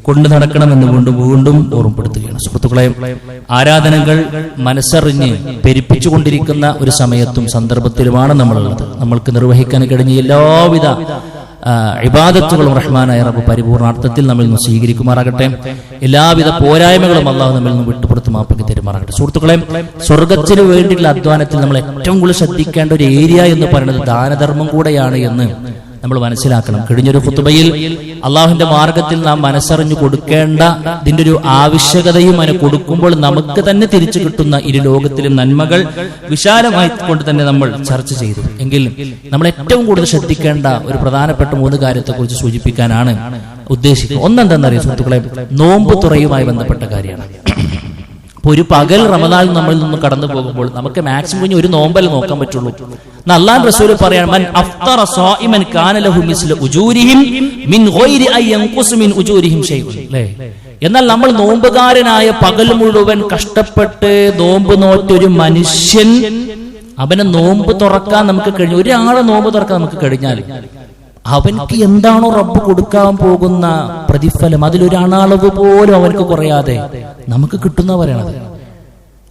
കൊണ്ടു നടക്കണമെന്ന് വീണ്ടും ഓർമ്മപ്പെടുത്തുകയാണ്. സുഹൃത്തുക്കളെ, ആരാധനകൾ മനസ്സറിഞ്ഞ് പെരുപ്പിച്ചുകൊണ്ടിരിക്കുന്ന ഒരു സമയത്തും സന്ദർഭത്തിലുമാണ് നമ്മളുള്ളത്. നമ്മൾക്ക് നിർവഹിക്കാൻ കഴിഞ്ഞ എല്ലാവിധ ഇബാദത്തുകളും റഹ്മാനായ റബ്ബ് പരിപൂർണാർത്ഥത്തിൽ നമ്മിൽ നിന്ന് സ്വീകരിക്കുമാറാകട്ടെ. എല്ലാവിധ പോരായ്മകളും അല്ലാഹു നമ്മിൽ നിന്ന് വിട്ടുപുറത്ത് മാപ്പിക്ക് തരുമാറാകട്ടെ. സുഹൃത്തുക്കളെ, സ്വർഗത്തിന് വേണ്ടിയുള്ള അധ്വാനത്തിൽ നമ്മൾ ഏറ്റവും കൂടുതൽ ശ്രദ്ധിക്കേണ്ട ഒരു ഏരിയ എന്ന് പറയുന്നത് ദാനധർമ്മം കൂടെയാണ് എന്ന് നമ്മൾ മനസ്സിലാക്കണം. കഴിഞ്ഞൊരു ഖുതുബയിൽ അള്ളാഹുവിന്റെ മാർഗത്തിൽ നാം മനസ്സറിഞ്ഞു കൊടുക്കേണ്ട ഇതിന്റെ ഒരു ആവശ്യകതയും അതിനെ കൊടുക്കുമ്പോൾ നമുക്ക് തന്നെ തിരിച്ചു കിട്ടുന്ന ഇരു ലോകത്തിലും നന്മകൾ വിശാലമായി കൊണ്ട് തന്നെ നമ്മൾ ചർച്ച ചെയ്തു. എങ്കിൽ നമ്മൾ ഏറ്റവും കൂടുതൽ ശ്രദ്ധിക്കേണ്ട ഒരു പ്രധാനപ്പെട്ട 3 കാര്യത്തെക്കുറിച്ച് സൂചിപ്പിക്കാനാണ് ഉദ്ദേശിക്കുന്നത്. ഒന്നെന്താണെന്നറിയാം സുഹൃത്തുക്കളെ, നോമ്പ് തുറയുമായി ബന്ധപ്പെട്ട കാര്യമാണ്. അപ്പൊ ഒരു പകൽ റമദാൻ നമ്മളിൽ നിന്ന് കടന്നു പോകുമ്പോൾ നമുക്ക് മാക്സിമം ഒരു നോമ്പൽ നോക്കാൻ പറ്റുള്ളൂ. അല്ലാഹു റസൂൽ പറയാണ്, മൻ അഫ്തറ സായിമൻ കാന ലഹു മിസ്ലു ഉജൂരിഹിം മിൻ ഗൈരി അൻ യൻഖുസു മിൻ ഉജൂരിഹിം ഷൈഉൻ. എന്നാൽ നമ്മൾ നോമ്പുകാരനായ പകൽ മുഴുവൻ കഷ്ടപ്പെട്ട് നോമ്പ് നോറ്റൊരു മനുഷ്യൻ, അവനെ നോമ്പ് തുറക്കാൻ നമുക്ക് കഴിഞ്ഞു, ഒരാളെ നോമ്പ് തുറക്കാൻ നമുക്ക് കഴിഞ്ഞാൽ അവൻക്ക് എന്താണോ റബ്ബ് കൊടുക്കാൻ പോകുന്ന പ്രതിഫലം അതിലൊരണളവ് പോലും അവനക്ക് കുറയാതെ നമുക്ക് കിട്ടുന്ന പറയണത്.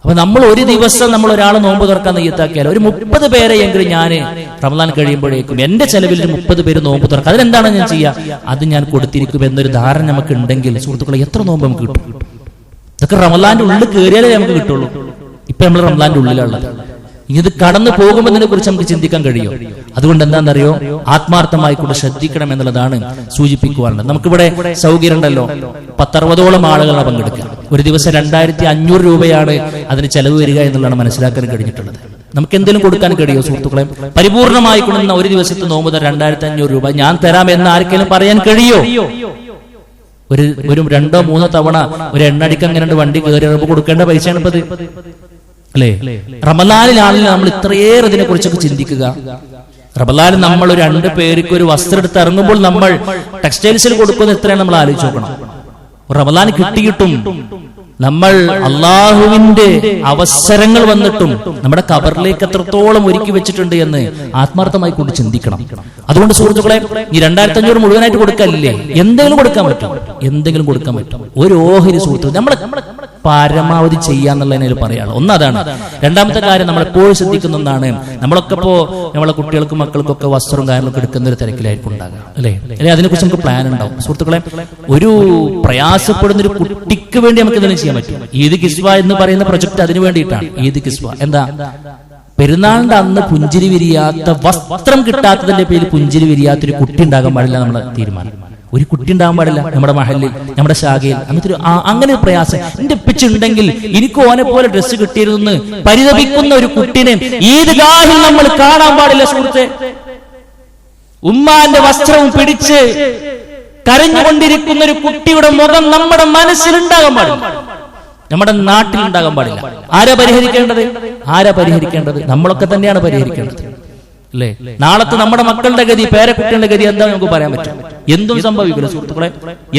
അപ്പൊ നമ്മൾ ഒരു ദിവസം നമ്മൾ ഒരാളെ നോമ്പ് തുറക്കാൻ നെയ്യത്താക്കിയാൽ ഒരു 30 പേരെയെങ്കിലും ഞാൻ റമദാൻ കഴിയുമ്പോഴേക്കും എന്റെ ചെലവിൽ 30 പേര് നോമ്പ് തുറക്കാം, അതിനെന്താണ് ഞാൻ ചെയ്യുക, അത് ഞാൻ കൊടുത്തിരിക്കും എന്നൊരു ധാരണ നമുക്ക് ഉണ്ടെങ്കിൽ സുഹൃത്തുക്കളെ എത്ര നോമ്പ് നമുക്ക് കിട്ടും? ഇതൊക്കെ റമദാന്റെ ഉള്ളിൽ കയറിയാലേ നമുക്ക് കിട്ടുള്ളൂ. ഇപ്പൊ നമ്മൾ റമദാന്റെ ഉള്ളിലുള്ളത്, ഇത് കടന്നു പോകുന്നതിനെ കുറിച്ച് നമുക്ക് ചിന്തിക്കാൻ കഴിയും. അതുകൊണ്ട് എന്താണെന്നറിയോ, ആത്മാർത്ഥമായി കൂടെ ശ്രദ്ധിക്കണം എന്നുള്ളതാണ് സൂചിപ്പിക്കുവാനുള്ളത്. നമുക്കിവിടെ സൗകര്യം ഉണ്ടല്ലോ, 10-60ഓളം ആളുകളാണ് പങ്കെടുക്കുക. ഒരു ദിവസം 2500 രൂപയാണ് അതിന് ചെലവ് വരിക എന്നുള്ളതാണ് മനസ്സിലാക്കാൻ കഴിഞ്ഞിട്ടുള്ളത്. നമുക്ക് എന്തെങ്കിലും കൊടുക്കാൻ കഴിയുമോ സുഹൃത്തുക്കളെ? പരിപൂർണമായി കൊണ്ടുവന്ന ഒരു ദിവസത്തെ നോമ്പ് 2500 രൂപ ഞാൻ തരാം എന്ന് ആർക്കെങ്കിലും പറയാൻ കഴിയോ? ഒരു 2-3 തവണ ഒരു എണ്ണടിക്ക് അങ്ങനെ വണ്ടി കയറി കൊടുക്കേണ്ട പൈസയാണ് ഇപ്പത്, അല്ലേ? റമദാനിലാണെങ്കിൽ നമ്മൾ ഇത്രയേറെ ഇതിനെ കുറിച്ചൊക്കെ ചിന്തിക്കുക. റമദാനിൽ നമ്മൾ 2 പേർക്ക് ഒരു വസ്ത്രം എടുത്ത് ഇറങ്ങുമ്പോൾ നമ്മൾ ടെക്സ്റ്റൈൽസിൽ കൊടുക്കുന്ന എത്രയാണ് നമ്മൾ ആലോചിച്ച് നോക്കണം. റമദാൻ കിട്ടിയിട്ടും നമ്മൾ അള്ളാഹുവിന്റെ അവസരങ്ങൾ വന്നിട്ടും നമ്മുടെ ഖബറിലേക്ക് എത്രത്തോളം ഒരുക്കി വെച്ചിട്ടുണ്ട് എന്ന് ആത്മാർത്ഥമായി കൊണ്ട് ചിന്തിക്കണം. അതുകൊണ്ട് സുഹൃത്തുക്കളെ, ഈ 2500 മുഴുവനായിട്ട് കൊടുക്കാനില്ലേ, എന്തെങ്കിലും കൊടുക്കാൻ പറ്റും, എന്തെങ്കിലും കൊടുക്കാൻ പറ്റും. ഒരു ഓഹരി സുഹൃത്തുക്കൾ നമ്മളെ പരമാവധി ചെയ്യാന്നുള്ളതിന് പറയാനുള്ളത് ഒന്നതാണ്. രണ്ടാമത്തെ കാര്യം, നമ്മൾ എപ്പോഴും ശ്രദ്ധിക്കുന്ന ഒന്നാണ്, നമ്മളൊക്കെ ഇപ്പോ നമ്മളെ കുട്ടികൾക്കും മക്കൾക്കും ഒക്കെ വസ്ത്രവും കാര്യങ്ങളൊക്കെ എടുക്കുന്ന ഒരു തിരക്കിലായിരിക്കും ഉണ്ടാകുക, അല്ലെ? അതിനെക്കുറിച്ച് നമുക്ക് പ്ലാൻ ഉണ്ടാവും. സുഹൃത്തുക്കളെ, ഒരു പ്രയാസപ്പെടുന്ന ഒരു കുട്ടിക്ക് വേണ്ടി നമുക്ക് എന്തെങ്കിലും ചെയ്യാൻ പറ്റും. ഈദ് കിസ്വ എന്ന് പറയുന്ന പ്രൊജക്ട് അതിനു വേണ്ടിയിട്ടാണ്. ഈദ് കിസ്വ എന്താ? പെരുന്നാളിന്റെ അന്ന് പുഞ്ചിരി വിരിയാത്ത, വസ്ത്രം കിട്ടാത്തതിന്റെ പേരിൽ പുഞ്ചിരി വിരിയാത്തൊരു കുട്ടി ഉണ്ടാകാൻ പാടില്ല. നമ്മുടെ തീരുമാനം, ഒരു കുട്ടി ഉണ്ടാകാൻ പാടില്ല നമ്മുടെ മഹലിൽ, നമ്മുടെ ശാഖയിൽ. അങ്ങനെ ഒരു പ്രയാസം എന്റെ പിച്ചുണ്ടെങ്കിൽ എനിക്ക് ഓനെ പോലെ ഡ്രസ്സ് കിട്ടിയിരുന്നെന്ന് പരിതപിക്കുന്ന ഒരു കുട്ടിനെ ഈദ്ഗാഹിൽ നമ്മൾ കാണാൻ പാടില്ല സുഹൃത്തെ. ഉമ്മാന്റെ വസ്ത്രവും പിടിച്ച് കരഞ്ഞുകൊണ്ടിരിക്കുന്ന ഒരു കുട്ടിയുടെ മുഖം നമ്മുടെ മനസ്സിലുണ്ടാകാൻ പാടില്ല. നമ്മുടെ നാട്ടിൽ ഉണ്ടാകാൻ പാടില്ല. ആരാ പരിഹരിക്കേണ്ടത്? നമ്മളൊക്കെ തന്നെയാണ് പരിഹരിക്കേണ്ടത്, അല്ലേ? നാളത്തെ നമ്മുടെ മക്കളുടെ ഗതി, പേരക്കുട്ടികളുടെ ഗതി എന്താ നമുക്ക് പറയാൻ പറ്റും? എന്തും സംഭവിക്കൂലേ സുഹൃത്തുക്കളെ,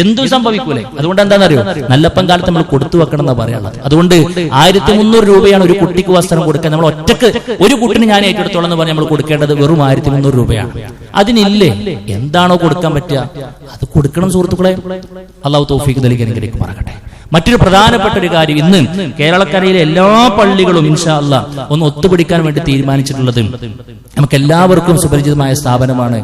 എന്തും സംഭവിക്കൂലേ? അതുകൊണ്ട് എന്താണെന്നറിയോ, നല്ലപ്പം കാലത്ത് നമ്മൾ കൊടുത്തു വെക്കണം എന്നാ പറയാനുള്ളത്. അതുകൊണ്ട് 1300 രൂപയാണ് ഒരു കുട്ടിക്ക് വസ്ത്രം കൊടുക്കാൻ. നമ്മൾ ഒറ്റക്ക് ഒരു കുട്ടിന് ഞാൻ ഏറ്റെടുത്തോളം എന്ന് പറഞ്ഞ് നമ്മൾ കൊടുക്കേണ്ടത് വെറും 1300 രൂപയാണ്. അതിനില്ലേ എന്താണോ കൊടുക്കാൻ പറ്റുക അത് കൊടുക്കണം സുഹൃത്തുക്കളെ. അള്ളാഹു തൗഫീഖ് നൽകി അനുഗ്രഹിക്കുമാറാകട്ടെ. മറ്റൊരു പ്രധാനപ്പെട്ട ഒരു കാര്യം, ഇന്ന് കേരളക്കരയിലെ എല്ലാ പള്ളികളും ഇൻഷാ അല്ലാഹ് ഒന്ന് ഒത്തുപിടിക്കാൻ വേണ്ടി തീരുമാനിച്ചിട്ടുള്ളത് നമുക്ക് എല്ലാവർക്കും സുപരിചിതമായ സ്ഥാപനമാണ്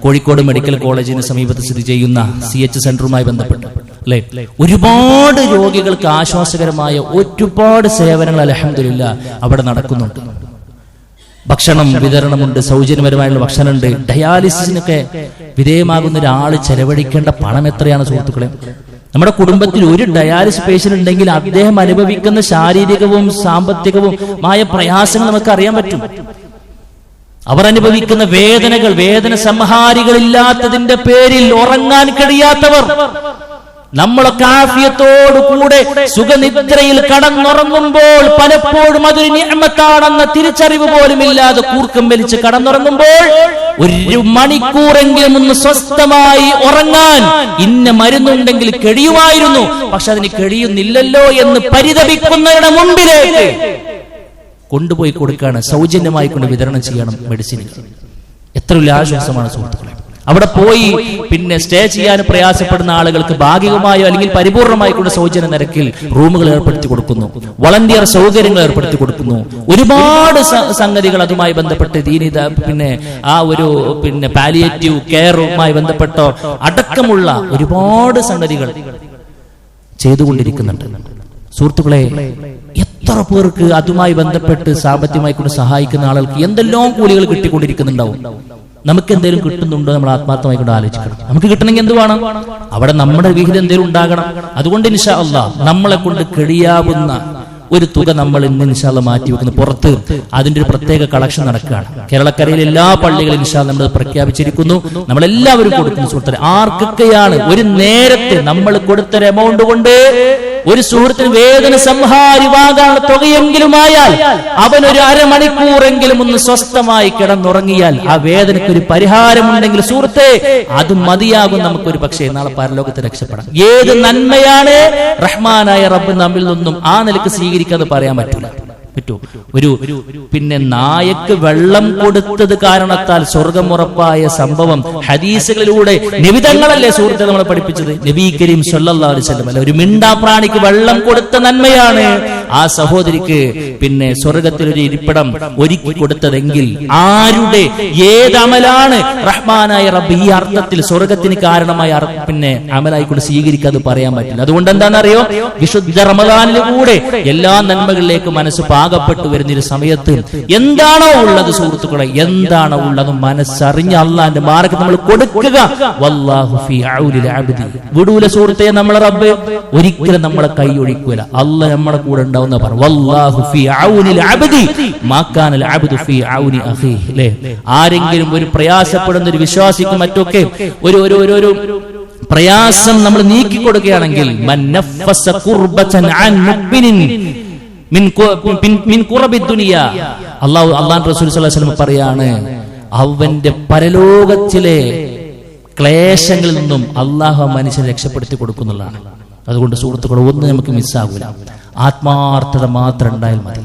കോഴിക്കോട് മെഡിക്കൽ കോളേജിന് സമീപത്ത് സ്ഥിതി ചെയ്യുന്ന CH സെന്ററുമായി ബന്ധപ്പെട്ട്, അല്ലെ? ഒരുപാട് രോഗികൾക്ക് ആശ്വാസകരമായ ഒരുപാട് സേവനങ്ങൾ അൽഹംദുലില്ലാഹ് അവിടെ നടക്കുന്നുണ്ട്. ഭക്ഷണം വിതരണമുണ്ട്, സൗജന്യപരമായുള്ള ഭക്ഷണമുണ്ട്. ഡയാലിസിസിനൊക്കെ വിധേയമാകുന്ന ഒരാള് ചെലവഴിക്കേണ്ട പണം എത്രയാണ് സുഹൃത്തുക്കളെ? നമ്മുടെ കുടുംബത്തിൽ ഒരു ഡയാലിസിസ് പേഷ്യന്റ് ഉണ്ടെങ്കിൽ അദ്ദേഹം അനുഭവിക്കുന്ന ശാരീരികവും സാമ്പത്തികവുമായ പ്രയാസങ്ങൾ നമുക്ക് അറിയാൻ പറ്റും. അവർ അനുഭവിക്കുന്ന വേദനകൾ, വേദന സംഹാരികളില്ലാത്തതിന്റെ പേരിൽ ഉറങ്ങാൻ കഴിയാത്തവർ, നമ്മളൊക്കെ ആഫിയത്തോടു കൂടെ സുഖനിദ്രയിൽ കടന്നുറങ്ങുമ്പോൾ പലപ്പോഴും അതൊരു നിഅമത്താണെന്ന തിരിച്ചറിവ് പോലും ഇല്ലാതെ കൂർക്കം വലിച്ച് കടന്നുറങ്ങുമ്പോൾ 1 മണിക്കൂറെങ്കിലും ഒന്ന് സ്വസ്ഥമായി ഉറങ്ങാൻ ഇന്ന മരുന്നുണ്ടെങ്കിൽ കഴിയുമായിരുന്നു, പക്ഷെ അതിന് കഴിയുന്നില്ലല്ലോ എന്ന് പരിതപിക്കുന്നവരുടെ മുമ്പിലേക്ക് കൊണ്ടുപോയി കൊടുക്കുകയാണ്. സൗജന്യമായി കൊണ്ട് വിതരണം ചെയ്യണം മെഡിസിനുകൾ. എത്ര വലിയ ആശ്വാസമാണ് സുഹൃത്തുക്കളെ. അവിടെ പോയി പിന്നെ സ്റ്റേ ചെയ്യാൻ പ്രയാസപ്പെടുന്ന ആളുകൾക്ക് ഭാഗികമായോ അല്ലെങ്കിൽ പരിപൂർണമായി കൊണ്ട് സൗജന്യ നിരക്കിൽ റൂമുകൾ ഏർപ്പെടുത്തി കൊടുക്കുന്നു, വളണ്ടിയർ സൗകര്യങ്ങൾ ഏർപ്പെടുത്തി കൊടുക്കുന്നു. ഒരുപാട് സംഗതികൾ അതുമായി ബന്ധപ്പെട്ട് പിന്നെ ആ ഒരു പിന്നെ പാലിയേറ്റീവ് കെയറുമായി ബന്ധപ്പെട്ട അടക്കമുള്ള ഒരുപാട് സംഗതികൾ ചെയ്തുകൊണ്ടിരിക്കുന്നുണ്ട് സുഹൃത്തുക്കളെ. എത്ര പേർക്ക് അതുമായി ബന്ധപ്പെട്ട് സാമ്പത്തികമായി കൊണ്ട് സഹായിക്കുന്ന ആളുകൾക്ക് എന്തെല്ലാം കൂലികൾ കിട്ടിക്കൊണ്ടിരിക്കുന്നുണ്ടാവും. നമുക്ക് എന്തെങ്കിലും കിട്ടുന്നുണ്ടോ നമ്മൾ ആത്മാർത്ഥമായി കൊണ്ട് ആലോചിക്കണം. നമുക്ക് കിട്ടണമെങ്കിൽ എന്ത് വേണം? അവിടെ നമ്മുടെ വിഹിതം എന്തെങ്കിലും ഉണ്ടാകണം. അതുകൊണ്ട് ഇൻഷാ അല്ലാഹ് നമ്മളെ കൊണ്ട് കഴിയാവുന്ന ഒരു തുക നമ്മൾ ഇന്ന് ഇൻഷാ അല്ലാഹ് മാറ്റി വെക്കുന്നു. പുറത്ത് അതിന്റെ ഒരു പ്രത്യേക കളക്ഷൻ നടക്കുകയാണ്. കേരളക്കരയിലെ എല്ലാ പള്ളികളും ഇൻഷാ അല്ലാഹ് നമ്മൾ പ്രഖ്യാപിച്ചിരിക്കുന്നു. നമ്മളെല്ലാവരും കൊടുക്കുന്നു സുഹൃത്തുക്കളെ. ആർക്കൊക്കെയാണ് ഒരു നേരത്തെ നമ്മൾ കൊടുത്തൊരു എമൗണ്ട് കൊണ്ട് ഒരു സുഹൃത്തിന് വേദന സംഹാരിവാകാനുള്ള തുകയെങ്കിലുമായാൽ അവനൊരു അരമണിക്കൂറെങ്കിലും ഒന്ന് സ്വസ്ഥമായി കിടന്നുറങ്ങിയാൽ ആ വേദനയ്ക്ക് ഒരു പരിഹാരമുണ്ടെങ്കിൽ സുഹൃത്തെ അത് മതിയാകും നമുക്കൊരു പക്ഷേ നാളെ പരലോകത്ത് രക്ഷപ്പെടാം. ഏത് നന്മയാണ് റഹ്മാനായ റബ്ബ് നമ്മിൽ നിന്നും ആ നിലക്ക് സ്വീകരിക്കാതെ പറയാൻ പറ്റൂല. ഒരു പിന്നെ നായക്ക് വെള്ളം കൊടുത്തത് കാരണത്താൽ സ്വർഗമുറപ്പായ സംഭവം ഹദീസുകളിലൂടെ നിബിധങ്ങളല്ലേ സുഹൃത്തെ നമ്മളെ പഠിപ്പിച്ചത്? നബി കരീം സല്ലല്ലാഹു അലൈഹി വസല്ലം അല്ല, ഒരു മിണ്ടാപ്രാണിക്ക് വെള്ളം കൊടുത്ത നന്മയാണ് ആ സഹോദരിക്ക് പിന്നെ സ്വർഗത്തിലൊരു ഇരിപ്പിടം ഒരുക്കി കൊടുത്തതെങ്കിൽ ആരുടെ ഏതമലാണ് റഹ്മാനായ റബ്ബ് ഈ അർത്ഥത്തിൽ സ്വർഗത്തിന് കാരണമായ പിന്നെ അമലായിക്കൊണ്ട് സ്വീകരിക്കാതെ പറയാൻ പറ്റില്ല. അതുകൊണ്ട് എന്താണെന്നറിയോ, വിശുദ്ധ റമദാനിലൂടെ എല്ലാ നന്മകളിലേക്ക് മനസ്സ് പാകപ്പെട്ടു വരുന്നൊരു സമയത്ത് എന്താണോ ഉള്ളത് സുഹൃത്തുക്കളെ, എന്താണോ ഉള്ളത് മനസ്സറിഞ്ഞ് അള്ളാന്റെ മാർഗ്ഗം നമ്മൾ കൊടുക്കുക. വല്ലാഹു ഫീ ഔനിൽ അബ്ദി, വിടൂല സുഹൃത്തെ നമ്മളെ റബ്ബ് ഒരിക്കലും നമ്മളെ കൈ ഒഴിക്കൂല. അള്ളാഹ് നമ്മളെ കൂടെ ഉണ്ടാവുന്ന പറഞ്ഞു. വല്ലാഹു ഫീ ഔനിൽ അബ്ദി മാ കാനൽ അബ്ദു ഫീ ഔനി അഖീഹി. അല്ലേ, ആരെങ്കിലും ഒരു പ്രയാസപ്പെടുന്ന ഒരു വിശ്വാസിക്കും മറ്റൊക്കെ ഒരു പ്രയാസം നമ്മൾ നീക്കി കൊടുക്കുകയാണെങ്കിൽ മൻ നഫസ ഖുർബതൻ അൻ മുഅ്മിനിൻ മിൻ ഖുറബി ദുനിയ, അല്ലാഹു റസൂൽ സല്ലല്ലാഹു അലൈഹി വസല്ലം പറയാണ്, അവന്റെ പരലോകത്തിലെ ക്ലേശങ്ങളിൽ നിന്നും അല്ലാഹു മനുഷ്യനെ രക്ഷപ്പെടുത്തി കൊടുക്കുന്നുള്ളതാണ്. അതുകൊണ്ട് സുഹൃത്തുക്കൾ ഒന്നും നമുക്ക് മിസ്സാകൂല. ആത്മാർത്ഥത മാത്രം ഉണ്ടായാൽ മതി,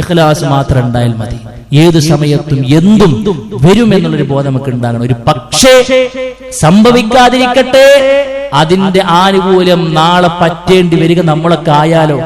ഇഖ്ലാസ് മാത്രം ഉണ്ടായാൽ മതി. ഏത് സമയത്തും എന്തും വരുമെന്നുള്ളൊരു ബോധം നമുക്ക് ഉണ്ടാകണം. ഒരു പക്ഷേ സംഭവിക്കാതിരിക്കട്ടെ, അതിന്റെ ആനുകൂല്യം നാളെ പറ്റേണ്ടി വരിക നമ്മളൊക്കെ ആയാലോ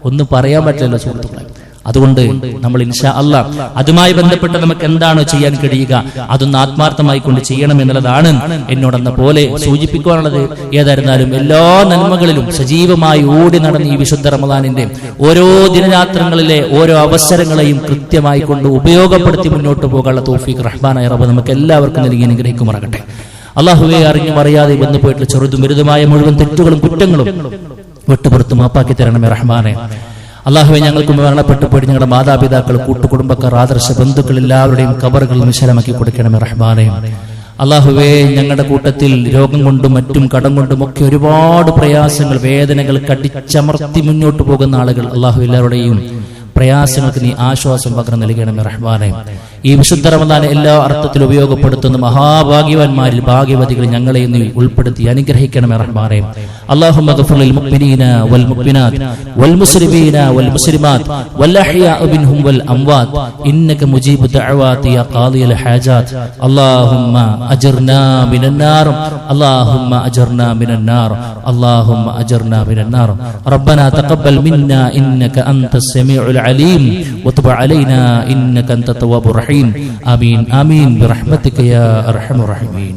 ഒന്നും പറയാൻ പറ്റില്ലല്ലോ സുഹൃത്തുക്കളെ. അതുകൊണ്ട് നമ്മൾ ഇൻഷാ അല്ലാഹ് അതുമായി ബന്ധപ്പെട്ട് നമുക്ക് എന്താണോ ചെയ്യാൻ കഴിയുക അതൊന്ന് ആത്മാർത്ഥമായി കൊണ്ട് ചെയ്യണം എന്നുള്ളതാണ് എന്നോടെന്ന പോലെ സൂചിപ്പിക്കാനുള്ളത്. ഏതായിരുന്നാലും എല്ലാ നന്മകളിലും സജീവമായി ഓടി നടന്ന് ഈ വിശുദ്ധ റമദാനിന്റെ ഓരോ ദിനരാത്രങ്ങളിലെ ഓരോ അവസരങ്ങളെയും കൃത്യമായി കൊണ്ട് ഉപയോഗപ്പെടുത്തി മുന്നോട്ട് പോകാനുള്ള തൗഫീഖ് റഹ്മാനായ റബ്ബ് നമുക്ക് എല്ലാവർക്കും നൽകി അനുഗ്രഹിക്കുമാറാകട്ടെ. അല്ലാഹുവേ, അറിഞ്ഞും അറിയാതെ വന്നു പോയിട്ടുള്ള ചെറുതും വലുതുമായ മുഴുവൻ തെറ്റുകളും കുറ്റങ്ങളും വിട്ടുപുറത്ത് മാപ്പാക്കി തരണമേ റഹ്മാനെ. അല്ലാഹുവേ, ഞങ്ങൾക്ക് മരണപ്പെട്ടു പോയി ഞങ്ങളുടെ മാതാപിതാക്കൾ, കൂട്ടുകുടുംബക്കാർ, ആദർശ ബന്ധുക്കൾ എല്ലാവരുടെയും ഖബറുകൾ വിശാലമാക്കി കൊടുക്കണമേ റഹ്മാനെ. അല്ലാഹുവേ, ഞങ്ങളുടെ കൂട്ടത്തിൽ രോഗം കൊണ്ടും മറ്റും കടം കൊണ്ടും ഒക്കെ ഒരുപാട് പ്രയാസങ്ങൾ, വേദനകൾ കടിച്ചമർത്തി മുന്നോട്ട് പോകുന്ന ആളുകൾ, അല്ലാഹു എല്ലാവരുടെയും പ്രയാസങ്ങൾക്ക് നീ ആശ്വാസം പകർന്നു നൽകണമേ റഹ്മാനേ. ഈ വിശുദ്ധ റമദാനെ എല്ലാ അർത്ഥത്തിലും ഉപയോഗപ്പെടുത്തുന്ന മഹാഭാഗ്യവാന്മാരിൽ, ഭാഗ്യവതികളിൽ ഞങ്ങളെ നീ ഉൾപ്പെടുത്തി അനുഗ്രഹിക്കണമേ റഹ്മാനേ. അല്ലാഹുമ്മ ഗ്ഫിർ ലിൽ മുഅ്മിനീന വൽ മുഅ്മിനാത്ത് വൽ മുസ്ലിമീന വൽ മുസ്ലിമാത്ത് വൽ അഹ്യാഉ മിൻഹും വൽ അംവാത്ത് ഇന്നക മുജീബു ദഅവാതി യാ ഖാദിയൽ ഹാജാത്ത്. അല്ലാഹുമ്മ അജിർനാ മിനൻ നാർ, അല്ലാഹുമ്മ അജിർനാ മിനൻ നാർ, അല്ലാഹുമ്മ അജിർനാ മിനൻ നാർ. റബ്ബനാ തഖബ്ബൽ മിന്നാ ഇന്നക അൻതസ് സമീഉൽ അലീം വതുബ് അലൈനാ ഇന്നക അൻതത് തവ്വാബുർ റഹീം. ആമീൻ ആമീൻ ബിറഹ്മതിക യാ അർഹമർ റഹീമീൻ.